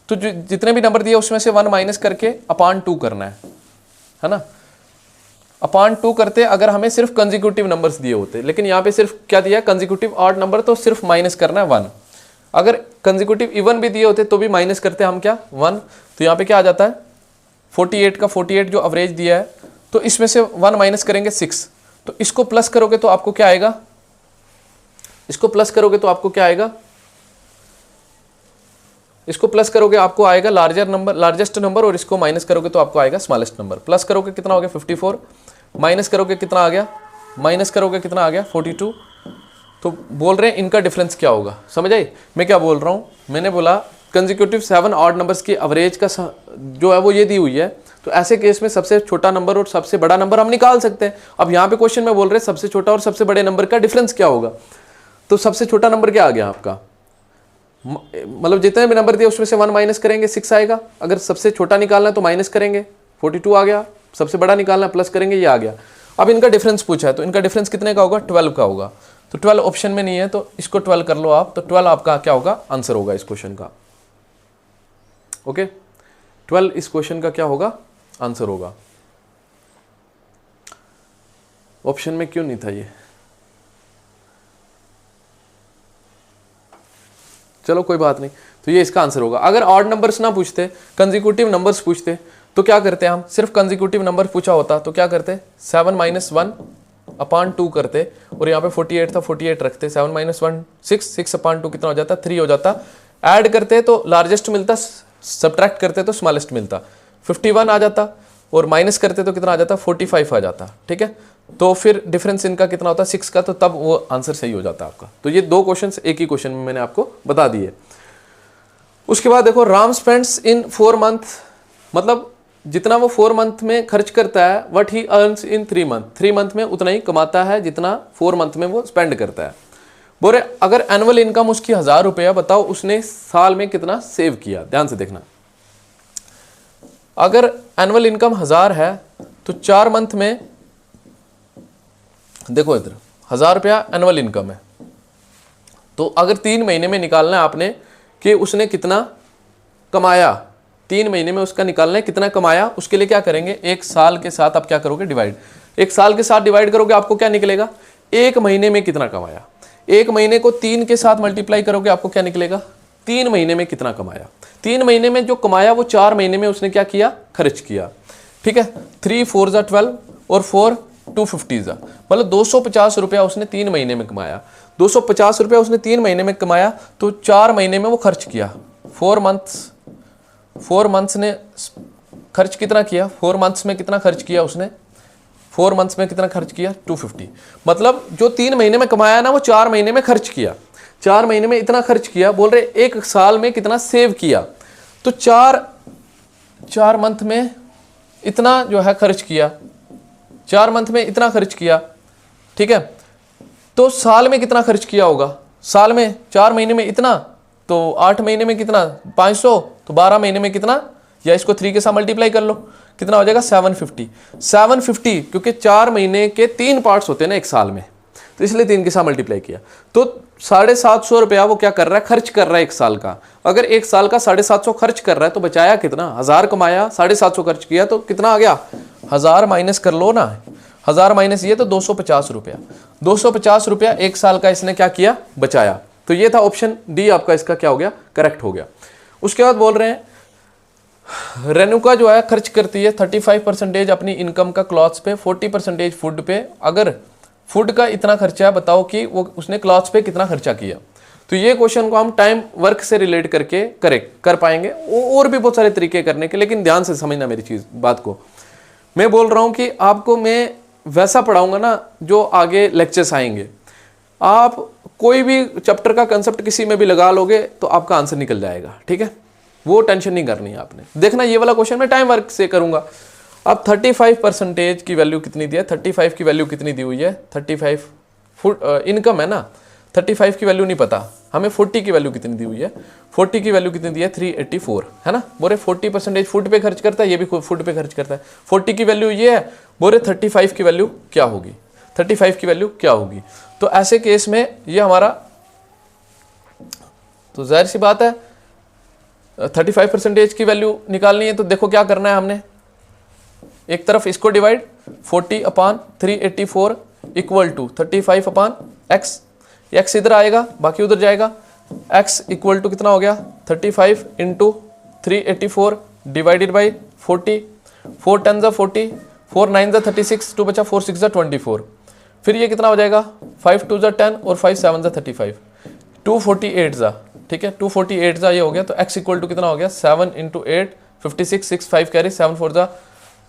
Speaker 1: तो जितने भी नंबर दिए उसमें से 1 माइनस करके अपान 2 करना है ना। अपान 2 करते अगर हमें सिर्फ कंसेक्यूटिव नंबर्स दिए होते, लेकिन यहाँ पे सिर्फ क्या दिया है कंसेक्यूटिव ऑड नंबर, तो सिर्फ माइनस करना है 1। अगर कंसेक्यूटिव इवन भी दिए होते तो भी माइनस करते हम क्या 1। तो यहाँ पे क्या आ जाता है 48 का 48 जो एवरेज दिया है, तो इसमें से 1 माइनस करेंगे 6, तो इसको प्लस करोगे तो आपको क्या आएगा, इसको प्लस करोगे तो आपको क्या आएगा, इसको प्लस करोगे आपको आएगा लार्जर नंबर, लार्जेस्ट नंबर, और इसको माइनस करोगे तो आपको आएगा स्मॉलेस्ट नंबर। प्लस करोगे कितना हो गया 54, माइनस करोगे कितना आ गया, माइनस करोगे कितना आ गया 42। तो बोल रहे हैं इनका डिफरेंस क्या होगा, समझ आई मैं क्या बोल रहा हूँ। मैंने बोला कंसेक्यूटिव 7 ऑड नंबर्स की एवरेज का जो है वो ये दी हुई है, तो ऐसे केस में सबसे छोटा नंबर और सबसे बड़ा नंबर हम निकाल सकते हैं। अब यहाँ पे क्वेश्चन में बोल रहे हैं सबसे छोटा और सबसे बड़े नंबर का डिफरेंस क्या होगा, तो सबसे छोटा नंबर क्या आ गया आपका मतलब जितने भी नंबर दिए उसमें से 1 माइनस करेंगे 6 आएगा। अगर सबसे छोटा निकालना है तो माइनस करेंगे 42 आ गया, सबसे बड़ा निकालना है प्लस करेंगे ये आ गया। अब इनका डिफरेंस पूछा है तो इनका डिफरेंस कितने का होगा, 12 का होगा। तो 12 ऑप्शन में नहीं है तो इसको 12 कर लो आप, तो 12 आपका क्या होगा, आंसर होगा इस क्वेश्चन का। ओके, 12 इस क्वेश्चन का क्या होगा, आंसर होगा। ऑप्शन में क्यों नहीं था ये, चलो कोई बात नहीं, तो ये इसका आंसर होगा। अगर ऑड नंबर्स ना पूछते, कंसेक्यूटिव नंबर्स पूछते तो क्या करते हम, सिर्फ कंसेक्यूटिव नंबर पूछा होता तो क्या करते, 7 माइनस 1 अपान 2 करते, और यहाँ पे 48 था 48 रखते, 7 माइनस 1 6 अपान 2 कितना हो जाता, 3 हो जाता। ऐड करते तो लार्जेस्ट मिलता, सब्ट्रैक्ट करते तो स्मॉलेस्ट मिलता, 51 आ जाता, और माइनस करते तो कितना आ जाता, 45 आ जाता। ठीक है, तो फिर डिफरेंस इनका कितना होता है 6 का, तो तब वो आंसर सही हो जाता आपका। तो ये 2 क्वेश्चंस एक ही क्वेश्चन में मैंने आपको बता दिए। उसके बाद देखो, राम स्पेंड्स इन 4 मंथ, मतलब जितना वो 4 मंथ में खर्च करता है, what he earns in 3 month, 3 month में उतना ही कमाता है जितना 4 मंथ में वो स्पेंड करता है। बोले अगर एनुअल इनकम उसकी 1000 रुपया, बताओ उसने साल में कितना सेव किया। ध्यान से देखना, अगर एनुअल इनकम 1000 है तो 4 मंथ में, देखो इधर 1000 रुपया एनुअल इनकम है, तो अगर 3 महीने में निकालना है आपने कि उसने कितना कमाया, 3 महीने में उसका निकालना है कितना कमाया, उसके लिए क्या करेंगे, 1 साल के साथ आप क्या करोगे, डिवाइड। 1 साल के साथ डिवाइड करोगे, आपको क्या निकलेगा, 1 महीने में कितना कमाया। 1 महीने को 3 के साथ मल्टीप्लाई करोगे, आपको क्या निकलेगा, 3 महीने में कितना कमाया। 3 महीने में जो कमाया वो 4 महीने में उसने क्या किया, खर्च किया। ठीक है, 3 4 जा 12 और 4 250 जा, मतलब 250 रुपया उसने 3 महीने में कमाया। 250 रुपया उसने 3 महीने में कमाया, तो 4 महीने में वो खर्च किया। 4 मंथ्स ने खर्च कितना किया, 4 मंथ्स में कितना खर्च किया उसने, 4 मंथ्स में कितना खर्च किया, 250। मतलब जो 3 महीने में कमाया ना वो 4 महीने में खर्च किया। 4 महीने में इतना खर्च किया, बोल रहे 1 साल में कितना सेव किया, तो 4 मंथ में इतना जो है खर्च किया, 4 मंथ में इतना खर्च किया। ठीक है, तो साल में कितना खर्च किया होगा, साल में 4 महीने में इतना, तो 8 महीने में कितना 500, तो 12 महीने में कितना, या इसको 3 के साथ मल्टीप्लाई कर लो, कितना हो जाएगा 750, क्योंकि 4 महीने के 3 पार्ट्स होते हैं ना एक साल में, तो इसलिए 3 के साथ मल्टीप्लाई किया। तो 750 रुपया वो क्या कर रहा है, खर्च कर रहा है 1 साल का। अगर 1 साल का 750 खर्च कर रहा है तो बचाया कितना, 1000 कमाया, 750 खर्च किया, तो कितना आ गया, 1000 माइनस कर लो ना, 1000 माइनस ये तो 250 रुपया, 250 रुपया 1 साल का इसने क्या किया, बचाया। तो ये था ऑप्शन डी आपका, इसका क्या हो गया, करेक्ट हो गया। उसके बाद बोल रहे हैं रेणुका जो है खर्च करती है 35% अपनी इनकम का क्लॉथ्स पे, 40% फूड पे। अगर फूड का इतना खर्चा है, बताओ कि वो उसने क्लॉथ्स पे कितना खर्चा किया। तो ये क्वेश्चन को हम टाइम वर्क से रिलेट करके कर पाएंगे, और भी बहुत सारे तरीके करने के, लेकिन ध्यान से समझना मेरी बात को। मैं बोल रहा हूँ कि आपको मैं वैसा पढ़ाऊंगा ना जो आगे लेक्चर्स आएंगे। आप कोई भी चैप्टर का कंसेप्ट किसी में भी लगा लोगे तो आपका आंसर निकल जाएगा। ठीक है, वो टेंशन नहीं करनी है आपने। देखना ये वाला क्वेश्चन मैं टाइम वर्क से करूंगा। अब 35% की वैल्यू कितनी दी है, 35 की वैल्यू कितनी दी हुई है, 35 फुट इनकम है ना, 35 की वैल्यू नहीं पता हमें, 40 की वैल्यू कितनी दी हुई है, 40 की वैल्यू कितनी दी है 384 है ना। बोरे 40% फूड पे खर्च करता है, ये भी फूड पे खर्च करता है। 40 की वैल्यू ये है, बोरे 35 की वैल्यू क्या होगी, 35 की वैल्यू क्या होगी। तो ऐसे केस में ये हमारा, तो जाहिर सी बात है 35% की वैल्यू निकालनी है, तो देखो क्या करना है हमने, एक तरफ इसको divide 40/384 equal to 35 upon x, x इधर आएगा बाकी उधर जाएगा, x इक्वल टू कितना हो गया 35 इंटू 384 डिवाइडेड बाई 40, 4 10 ज़ा 40, 4 9 ज़ा 36, 2 बचा 4 6 ज़ा 24, फिर ये कितना हो जाएगा 5 2 ज़ा 10 और 5 7 ज़ा 35, 248 ज़ा, ठीक है 248 ज़ा ये हो गया। तो x इक्वल टू कितना हो गया 7 इंटू 8 56, 6 5 कैरी 7 4 ज़ा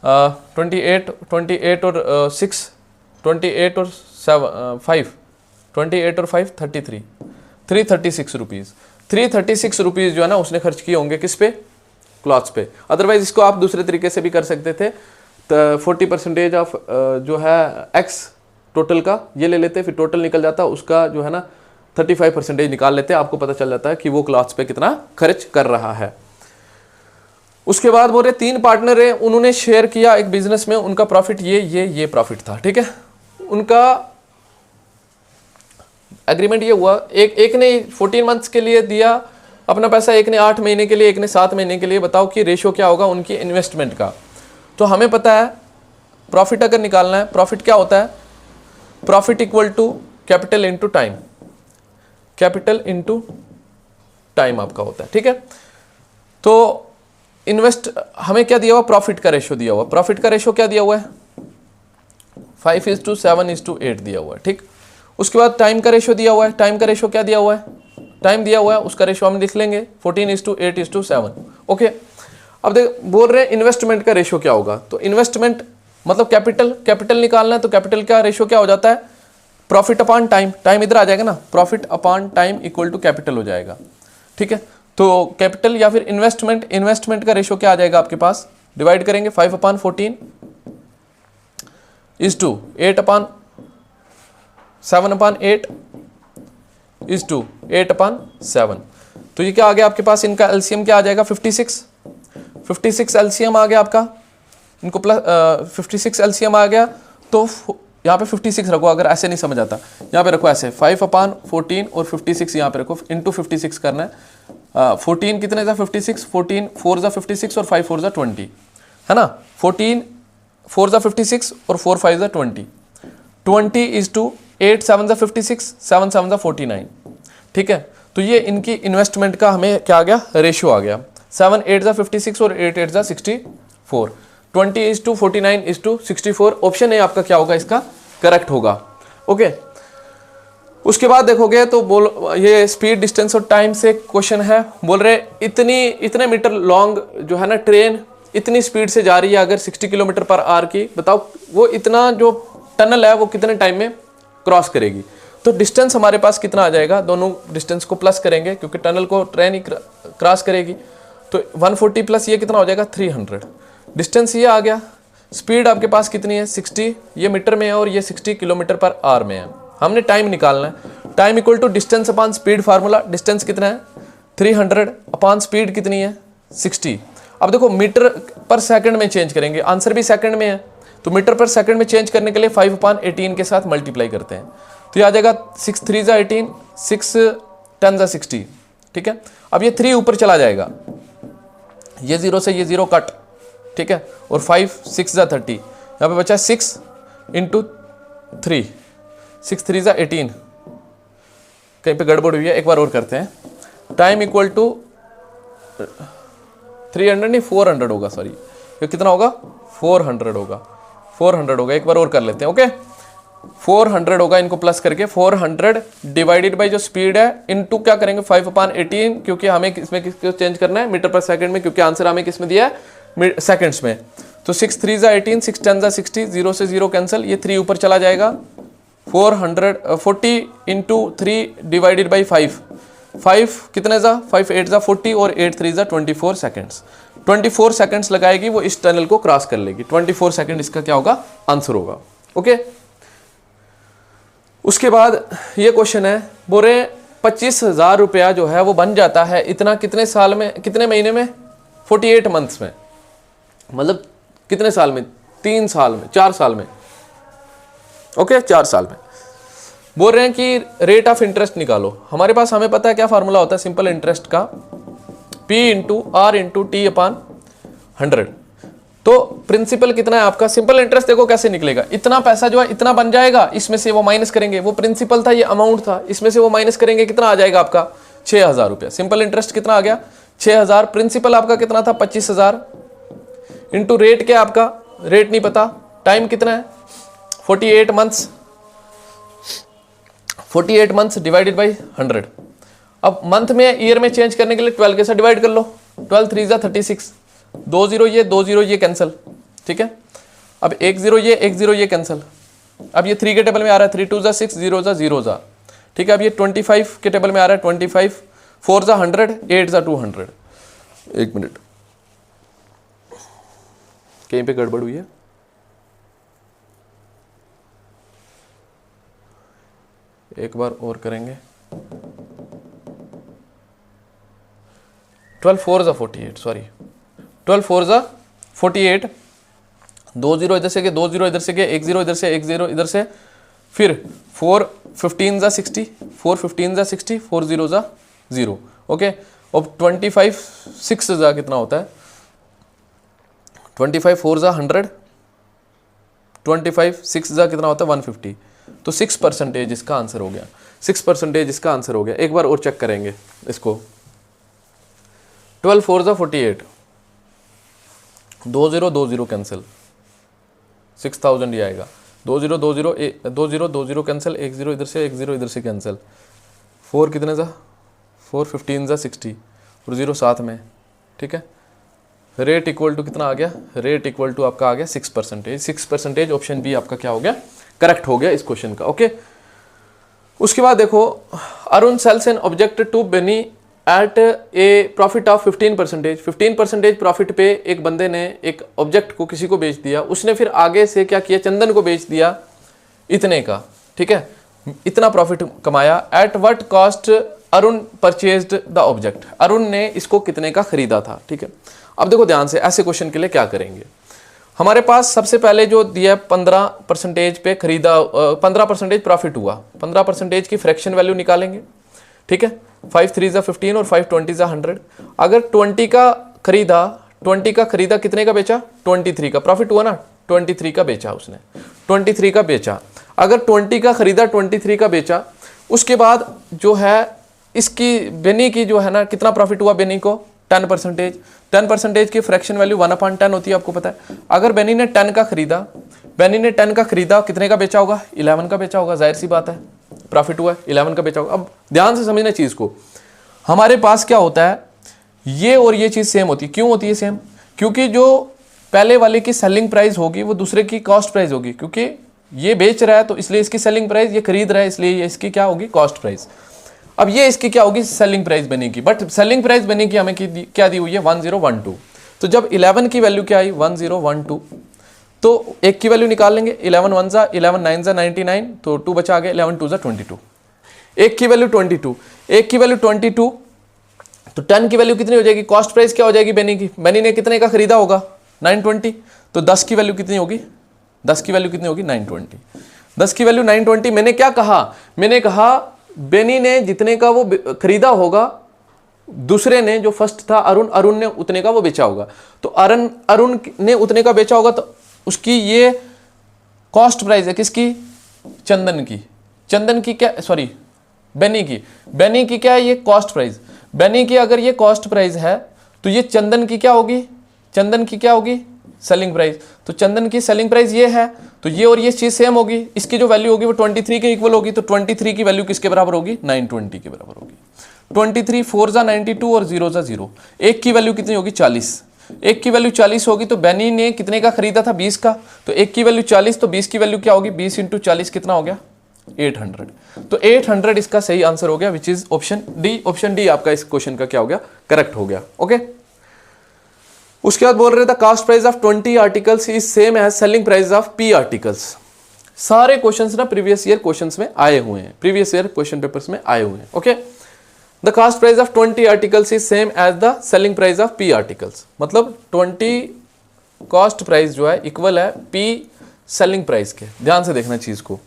Speaker 1: 28 और 6 28 और 5 28 और 5 33 336 रुपीज़ 336 रुपीज़ जो है ना उसने खर्च किए होंगे किस पे, क्लॉथ्स पे। अदरवाइज इसको आप दूसरे तरीके से भी कर सकते थे, तो 40% ऑफ जो है x टोटल का ये ले लेते, फिर टोटल निकल जाता उसका जो है ना 35% निकाल लेते हैं, आपको पता चल जाता है कि वो क्लॉथ्स पे कितना खर्च कर रहा है। उसके बाद बोल रहे 3 पार्टनर है, उन्होंने शेयर किया एक बिजनेस में, उनका प्रॉफिट ये प्रॉफिट था, ठीक है। उनका एग्रीमेंट ये हुआ, एक ने 14 मंथ्स के लिए दिया अपना पैसा, एक ने 8 महीने के लिए, एक ने 7 महीने के लिए। बताओ कि रेशियो क्या होगा उनकी इन्वेस्टमेंट का। तो हमें पता है प्रॉफिट अगर निकालना है, प्रॉफिट क्या होता है, profit equal to capital into time, capital into time आपका होता है, ठीक है। तो इन्वेस्ट हमें क्या दिया हुआ, प्रॉफिट का रेशियो दिया हुआ, प्रॉफिट का रेशियो क्या दिया हुआ है 5:7:8 दिया हुआ है, ठीक। उसके बाद टाइम का रेशियो दिया हुआ है, टाइम का रेशियो क्या दिया हुआ है, टाइम दिया हुआ है, उसका रेशियो हम लिख लेंगे 14:8:7, ओके। अब देख बोल रहे हैं इन्वेस्टमेंट का रेशियो क्या होगा, तो इन्वेस्टमेंट मतलब कैपिटल निकालना है, तो कैपिटल का रेशियो क्या हो जाता है, प्रॉफिट अपॉन टाइम, टाइम इधर आ जाएगा ना, profit upon time equal to capital हो जाएगा, ठीक है। तो कैपिटल या फिर इन्वेस्टमेंट का रेशियो क्या आ जाएगा आपके पास, डिवाइड करेंगे 5/14 इज टू 8/7/8 इज टू 8/7। तो ये क्या आ गया आपके पास, इनका एलसीएम क्या आ जाएगा 56 एलसीएम आ गया आपका, इनको प्लस 56 एलसीएम आ गया। तो यहाँ पे 56 रखो, अगर ऐसे नहीं समझ आता यहाँ पे रखो ऐसे 5/14 और 56 यहाँ पे रखो, इंटू 56 करना है। 14 कितने था 56, 14 4 जा 56 और 5 4 जा 20, है ना। 14 4 जा 56 और 4 5 जा 20, 20 इज टू 8 7 जा 56, 7 7 जा 49, ठीक है। तो ये इनकी इन्वेस्टमेंट का हमें क्या आ गया, रेशियो आ गया। 7 8 जा 56 और 8 8 जा 64, 20:49:64। ऑप्शन ए आपका क्या होगा, इसका करेक्ट होगा, ओके। उसके बाद देखोगे तो बोल ये स्पीड डिस्टेंस और टाइम से क्वेश्चन है, बोल रहे इतने मीटर लॉन्ग जो है ना ट्रेन इतनी स्पीड से जा रही है अगर 60 किलोमीटर पर आवर की, बताओ वो इतना जो टनल है वो कितने टाइम में क्रॉस करेगी। तो डिस्टेंस हमारे पास कितना आ जाएगा, दोनों डिस्टेंस को प्लस करेंगे क्योंकि टनल को ट्रेन ही क्रॉस करेगी। तो 140 प्लस ये कितना हो जाएगा 300, डिस्टेंस ये आ गया। स्पीड आपके पास कितनी है 60, ये मीटर में है और ये 60 किलोमीटर पर आवर में है। हमने टाइम निकालना है, time equal to distance upon speed, formula distance कितना है 300 अपॉन स्पीड कितनी है 60। अब देखो मीटर पर सेकंड में चेंज करेंगे, आंसर भी सेकंड में है, तो मीटर पर सेकंड में चेंज करने के लिए 5/18 के साथ मल्टीप्लाई करते हैं, तो ये आ जाएगा 6 3 जा 18, 6 10 जा 60, ठीक है। अब ये 3 ऊपर चला जाएगा, ये 0 से ये 0 कट, ठीक है, और 5 6 जा 30, यहाँ पे बचा 6 × 3, 6 3 जा 18, कहीं पे गड़बड़ हुई है, एक बार और करते हैं। टाइम इक्वल टू 300 नहीं 400 होगा, सॉरी ये कितना होगा 400 होगा, 400 होगा, एक बार और कर लेते हैं, ओके। 400 होगा, इनको प्लस करके 400 डिवाइडेड बाय जो स्पीड है इनटू क्या करेंगे 5/18, क्योंकि हमें इसमें किसको चेंज करना है मीटर पर सेकंड में, क्योंकि आंसर हमें किसमें दिया है सेकंड्स में। तो 6 3 जा 18, 6 10 जा 60, 0 से 0 कैंसिल, ये 3 ऊपर चला जाएगा। 40 × 3 डिवाइडेड बाई 5, 5 कितने जा 5 8 जा 40 और 8 3 जा 24 सेकंड्स, 24 सेकंड्स लगाएगी वो इस टनल को क्रॉस कर लेगी। 24 सेकंड इसका क्या होगा आंसर होगा, ओके। उसके बाद ये क्वेश्चन है, बोल रहे 25,000 रुपया जो है वो बन जाता है इतना कितने साल में, कितने महीने में 48 मंथ्स में, मतलब कितने साल में 3 साल में 4 साल में, ओके 4 साल में। बोल रहे हैं कि रेट ऑफ इंटरेस्ट निकालो, हमारे पास हमें पता है क्या फार्मूला होता है सिंपल इंटरेस्ट का, P × R × T/100। तो प्रिंसिपल कितना है आपका, सिंपल इंटरेस्ट देखो कैसे निकलेगा, इतना पैसा जो है इतना बन जाएगा, इसमें से वो माइनस करेंगे, वो प्रिंसिपल था ये अमाउंट था, इसमें से वो माइनस करेंगे, कितना आ जाएगा आपका 6,000 रुपया। सिंपल इंटरेस्ट कितना आ गया 6,000, प्रिंसिपल आपका कितना था 25,000 इंटू रेट क्या आपका, रेट नहीं पता, टाइम कितना है 48 मंथ्स, 48 मंथ्स डिवाइडेड बाई 100। अब मंथ में ईयर में चेंज करने के लिए 12 के साथ डिवाइड कर लो, 12 3 जा 36, 2 0 ये कैंसिल, ठीक है। अब 1 0 ये कैंसिल, अब ये 3 के टेबल में आ रहा है, 3 2 जा 6, 0 जा 0 जा, ठीक है। अब ये 25 के टेबल में आ रहा है, 25 4 जा 100, 8 जा 200। एक मिनट कहीं पे गड़बड़ हुई है, एक बार और करेंगे। 12 4 ज़ा 48, सॉरी 12 4 ज़ा 48, 2 0 इधर से गए, 2 0 इधर से गए, 1 0 इधर से, 1 0 इधर से, फिर 4 15 ज़ा 60, 4 15 ज़ा 60, 4 0 ज़ा 0, ओके। अब 25 6 ज़ा कितना होता है, 25 4 ज़ा 100, 25 6 ज़ा कितना होता है 150, तो 6% इसका आंसर हो गया, 6% इसका आंसर हो गया। एक बार और चेक करेंगे इसको, 12 4 ज़ा 48, 2 0 2 0 कैंसिल, 6000 ये आएगा, 2 0 2 0 2 0 2 0 कैंसिल, 1 0 इधर से, 1 0 इधर से कैंसिल, 4 कितने ज़ा 4 15 ज़ा 60 और 0 साथ में, ठीक है। रेट इक्वल टू कितना आ गया, रेट इक्वल टू आपका आ गया 6%, 6% ऑप्शन बी आपका क्या हो गया, करेक्ट हो गया इस क्वेश्चन का, ओके। उसके बाद देखो, Arun sells an object to Benny at a profit of 15%, 15% profit पे एक बंदे ने एक ऑब्जेक्ट को किसी को बेच दिया, उसने फिर आगे से क्या किया, चंदन को बेच दिया इतने का, ठीक है, इतना प्रॉफिट कमाया। At what cost Arun purchased the object, Arun ने इसको कितने का खरीदा था, ठीक है। अब देखो ध्यान से, ऐसे क्वेश्चन के लिए क्या करेंगे, हमारे पास सबसे पहले जो दिया 15% पे खरीदा, 15% प्रॉफिट हुआ, 15% की फ्रैक्शन वैल्यू निकालेंगे, ठीक है। 5 3 ज़ा 15 और 5 20 ज़ा 100। अगर 20 का खरीदा, 20 का खरीदा कितने का बेचा, 23 का प्रॉफिट हुआ ना, 23 का बेचा उसने, 23 का बेचा। अगर 20 का खरीदा 23 का बेचा, उसके बाद जो है इसकी बेनी की जो है ना, कितना प्रॉफिट हुआ बेनी को, 10%। 10% की फ्रैक्शन वैल्यू 1/10 होती है, आपको पता है। अगर बेनी ने 10 का खरीदा, बेनी ने 10 का खरीदा, कितने का बेचा होगा, 11 का बेचा होगा, जाहिर सी बात है, प्रॉफिट हुआ है, 11 का बेचा होगा। अब ध्यान से समझना चीज को, हमारे पास क्या होता है, ये और ये चीज सेम होती है। क्यों होती है सेम, क्योंकि जो पहले वाले की सेलिंग प्राइस होगी वो दूसरे की कॉस्ट प्राइस होगी, क्योंकि ये बेच रहा है तो इसलिए इसकी सेलिंग प्राइस, ये खरीद रहा है इसलिए ये इसकी क्या होगी, कॉस्ट प्राइस। अब ये इसकी क्या होगी, सेलिंग प्राइस बनेगी, बट सेलिंग प्राइस बनेगी हमें क्या दी हुई है, 1012। तो जब 11 की वैल्यू क्या आई, 1012, तो एक की वैल्यू निकाल लेंगे, 11 1 ज़ा 11 9 ज़ा 99, तो 2 बचा आ गया, 11 2 ज़ा 22, एक की वैल्यू 22, एक की वैल्यू 22, तो 10 की वैल्यू कितनी हो जाएगी, कॉस्ट प्राइस क्या हो जाएगी बेनी की, बेनी ने कितने का खरीदा होगा, 920, तो 10 की वैल्यू कितनी होगी, 10 की वैल्यू कितनी होगी, 920, 10 की वैल्यू 920। मैंने क्या कहा, मैंने कहा बेनी ने जितने का वो खरीदा होगा, दूसरे ने जो फर्स्ट था अरुण, अरुण ने उतने का वो बेचा होगा, तो अरुण ने उतने का बेचा होगा, तो उसकी ये कॉस्ट प्राइस है, किसकी, चंदन की, चंदन की क्या, सॉरी बेनी की, बेनी की क्या है ये कॉस्ट प्राइस, बेनी की अगर ये कॉस्ट प्राइस है तो ये चंदन की क्या होगी, चंदन की क्या होगी, सेलिंग प्राइस। तो चंदन की सेलिंग प्राइस ये है, तो ये और ये चीज सेम होगी, इसकी जो वैल्यू होगी वो 23 के इक्वल होगी, तो 23 की वैल्यू किसके बराबर होगी, 920 के बराबर होगी। 23 4 ज़ा 92 और 0 ज़ा 0, एक की वैल्यू कितनी होगी, 40, एक की वैल्यू 40 होगी, तो बेनी ने कितने का खरीदा था, 20 का, तो एक की वैल्यू 40, तो 20 की वैल्यू क्या होगी, 20 × 40 कितना हो गया, 800। तो 800 इसका सही आंसर हो गया, which is option D. Option D आपका इस क्वेश्चन का क्या हो गया, करेक्ट हो गया, ओके। उसके बाद बोल रहे थे cost price of 20 articles is same as selling price of P articles. सारे क्वेश्चंस ना प्रीवियस ईयर क्वेश्चंस में आए हुए हैं, प्रीवियस ईयर क्वेश्चन पेपर्स में आए हुए हैं, okay. The cost price of 20 articles is same as the selling price of P articles, मतलब 20 कॉस्ट प्राइस जो है इक्वल है P सेलिंग प्राइस के। ध्यान से देखना चीज को,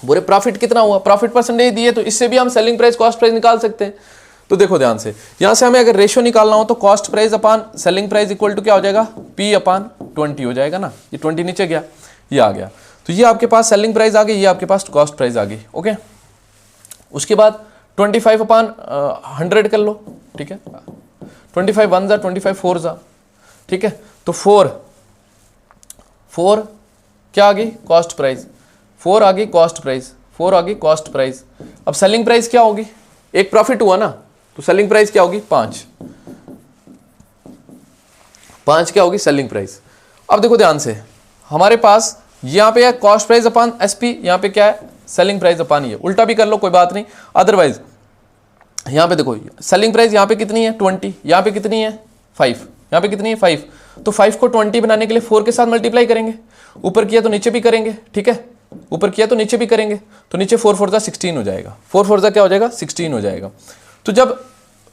Speaker 1: बोले प्रॉफिट कितना हुआ, प्रॉफिट परसेंटेज दिए, तो इससे भी हम सेलिंग प्राइस कॉस्ट प्राइस निकाल सकते हैं। तो देखो ध्यान से, यहां से हमें अगर रेशियो निकालना हो तो cost price upon selling price equal to क्या हो जाएगा, P/20 हो जाएगा ना, ये 20 नीचे गया, ये आ गया, तो ये आपके पास सेलिंग प्राइस आ गई, ये आपके पास कॉस्ट प्राइस आ गई, ओके। उसके बाद 25/100 कर लो, ठीक है, 25 1 ज़ा 25 4 ज़ा, ठीक है, तो 4 क्या आ गई, कॉस्ट प्राइस, 4 आ गई कॉस्ट प्राइस, 4 आ गई कॉस्ट प्राइस। अब सेलिंग प्राइस क्या होगी, एक प्रॉफिट हुआ ना, तो सेलिंग प्राइस क्या होगी, 5 क्या होगी सेलिंग प्राइस। अब देखो ध्यान से, हमारे पास यहां पे है कॉस्ट प्राइस अपान SP, यहां पे क्या है सेलिंग प्राइस अपान, ये उल्टा भी कर लो कोई बात नहीं, अदरवाइज यहां पे देखो सेलिंग प्राइस यहां पे कितनी है 20, यहां पे कितनी है 5, यहां पे कितनी है 5, तो 5 को 20 बनाने के लिए 4 के साथ मल्टीप्लाई करेंगे, ऊपर किया तो नीचे भी करेंगे, ठीक है, ऊपर किया तो नीचे भी करेंगे, तो नीचे 4 4 ज़ा 16 हो जाएगा, 4 4 ज़ा क्या हो जाएगा 16 हो जाएगा। तो जब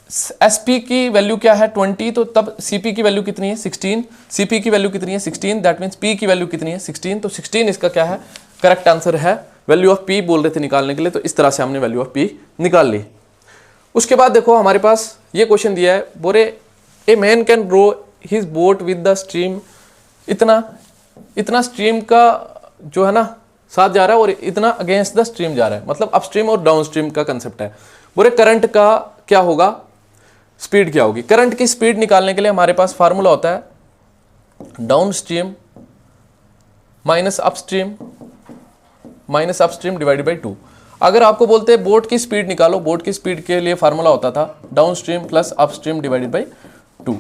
Speaker 1: SP की वैल्यू क्या है 20, तो तब CP की वैल्यू कितनी है 16, CP की वैल्यू कितनी है 16, दैट मीन्स P की वैल्यू कितनी है 16, तो 16 इसका क्या है करेक्ट आंसर है। वैल्यू ऑफ P बोल रहे थे निकालने के लिए, तो इस तरह से हमने वैल्यू ऑफ P निकाल ली। उसके बाद देखो हमारे पास ये क्वेश्चन दिया है, बोरे a man can row his boat with the stream, इतना स्ट्रीम का जो है ना साथ जा रहा है और इतना अगेंस्ट द स्ट्रीम जा रहा है, मतलब अपस्ट्रीम और डाउन स्ट्रीम का कंसेप्ट है। बोरे करंट का क्या होगा, स्पीड क्या होगी। करंट की स्पीड निकालने के लिए हमारे पास फार्मूला होता है down stream minus upstream divided by 2। अगर आपको बोलते हैं बोट की स्पीड निकालो, बोट की स्पीड के लिए फार्मूला होता था down stream plus upstream divided by 2।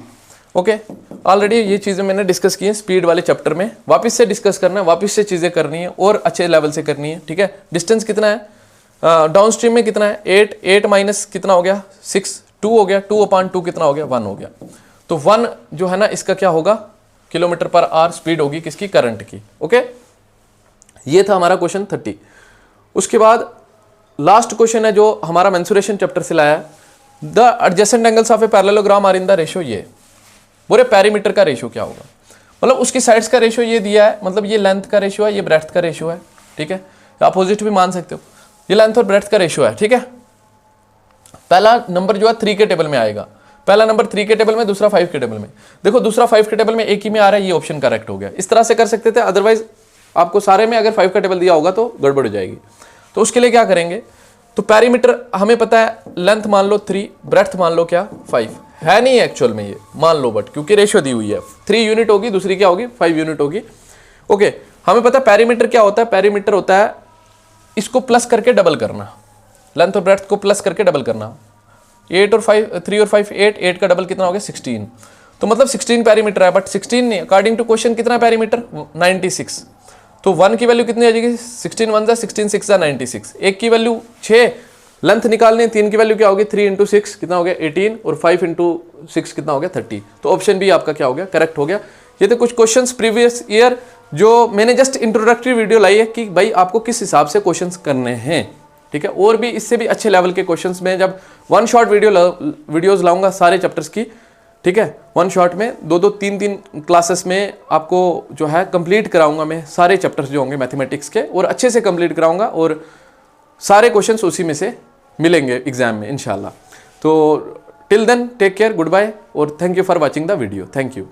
Speaker 1: Okay, already ये चीज़ें मैंने डिस्कस की हैं स्पीड वाले चैप्टर में, वापस से डिस्कस करना है, वापस से चीज़ें करनी है और अच्छे लेवल से करनी है। ठीक है, डिस्टेंस कितना है डाउन स्ट्रीम में, कितना है 8 माइनस कितना हो गया 6, 2 हो गया, 2/2 कितना हो गया 1 हो गया। तो 1 जो है ना इसका क्या होगा किलोमीटर पर आवर स्पीड होगी किसकी, करंट की। ओके, ये था हमारा क्वेश्चन 30। उसके बाद लास्ट क्वेश्चन है जो हमारा मेंसुरेशन चैप्टर से लाया है, the adjacent angles of a parallelogram are in the ratio. ये बोले पैरीमीटर का रेशियो क्या होगा, मतलब उसकी साइड्स का रेशियो ये दिया है, मतलब ये लेंथ का रेशियो है, ये ब्रेड्थ का रेशियो है। ठीक है, अपोजिट भी मान सकते हो, ये लेंथ और ब्रेड्थ का रेशियो है। ठीक है, पहला नंबर जो है 3 के टेबल में आएगा, पहला नंबर 3 के टेबल में, दूसरा 5 के टेबल में। देखो दूसरा 5 के टेबल में एक ही में आ रहा है, ये ऑप्शन करेक्ट हो गया। इस तरह से कर सकते थे, अदरवाइज आपको सारे में अगर 5 का टेबल दिया होगा तो गड़बड़ हो जाएगी। तो उसके लिए क्या करेंगे, तो पैरीमीटर हमें पता है लेंथ मान लो 3, ब्रेड्थ मान लो क्या 5 है, नहीं एक्चुअल में ये मान लो, बट क्योंकि रेशियो दी हुई है 3 यूनिट होगी, दूसरी क्या होगी 5 यूनिट होगी। ओके, हमें पता है पैरीमीटर क्या होता है, पैरीमीटर होता है इसको प्लस करके डबल करना, लेंथ और ब्रेड्थ को प्लस करके डबल करना। 3 और 5 8 का डबल कितना हो गया 16, तो मतलब 16 पैरीमीटर है, बट 16 नहीं, अकॉर्डिंग टू क्वेश्चन कितना पैरीमीटर 96। तो 1 की वैल्यू कितनी आ जाएगी 16 1 16 6 96, एक की वैल्यू 6, लेंथ निकालनी है, 3 की वैल्यू क्या होगी 3 × 6 कितना हो गया 18 और 5 × 6 कितना हो गया 30। तो ऑप्शन बी आपका क्या हो गया करेक्ट हो गया। ये तो कुछ क्वेश्चंस प्रीवियस ईयर जो मैंने जस्ट इंट्रोडक्टरी वीडियो लाई है कि भाई आपको किस हिसाब से क्वेश्चंस करने हैं। ठीक है, और भी इससे भी अच्छे लेवल के क्वेश्चंस में जब 1 शॉट वीडियोस लाऊंगा सारे चैप्टर्स की। ठीक है, 1 शॉट में 2 3 क्लासेस में आपको जो है कंप्लीट कराऊंगा मैं सारे चैप्टर्स जो होंगे मैथमेटिक्स के, और अच्छे से कंप्लीट कराऊंगा और सारे क्वेश्चंस उसी में से मिलेंगे एग्जाम में इंशाल्लाह। तो till then take care, good bye और thank you for watching the video, thank you.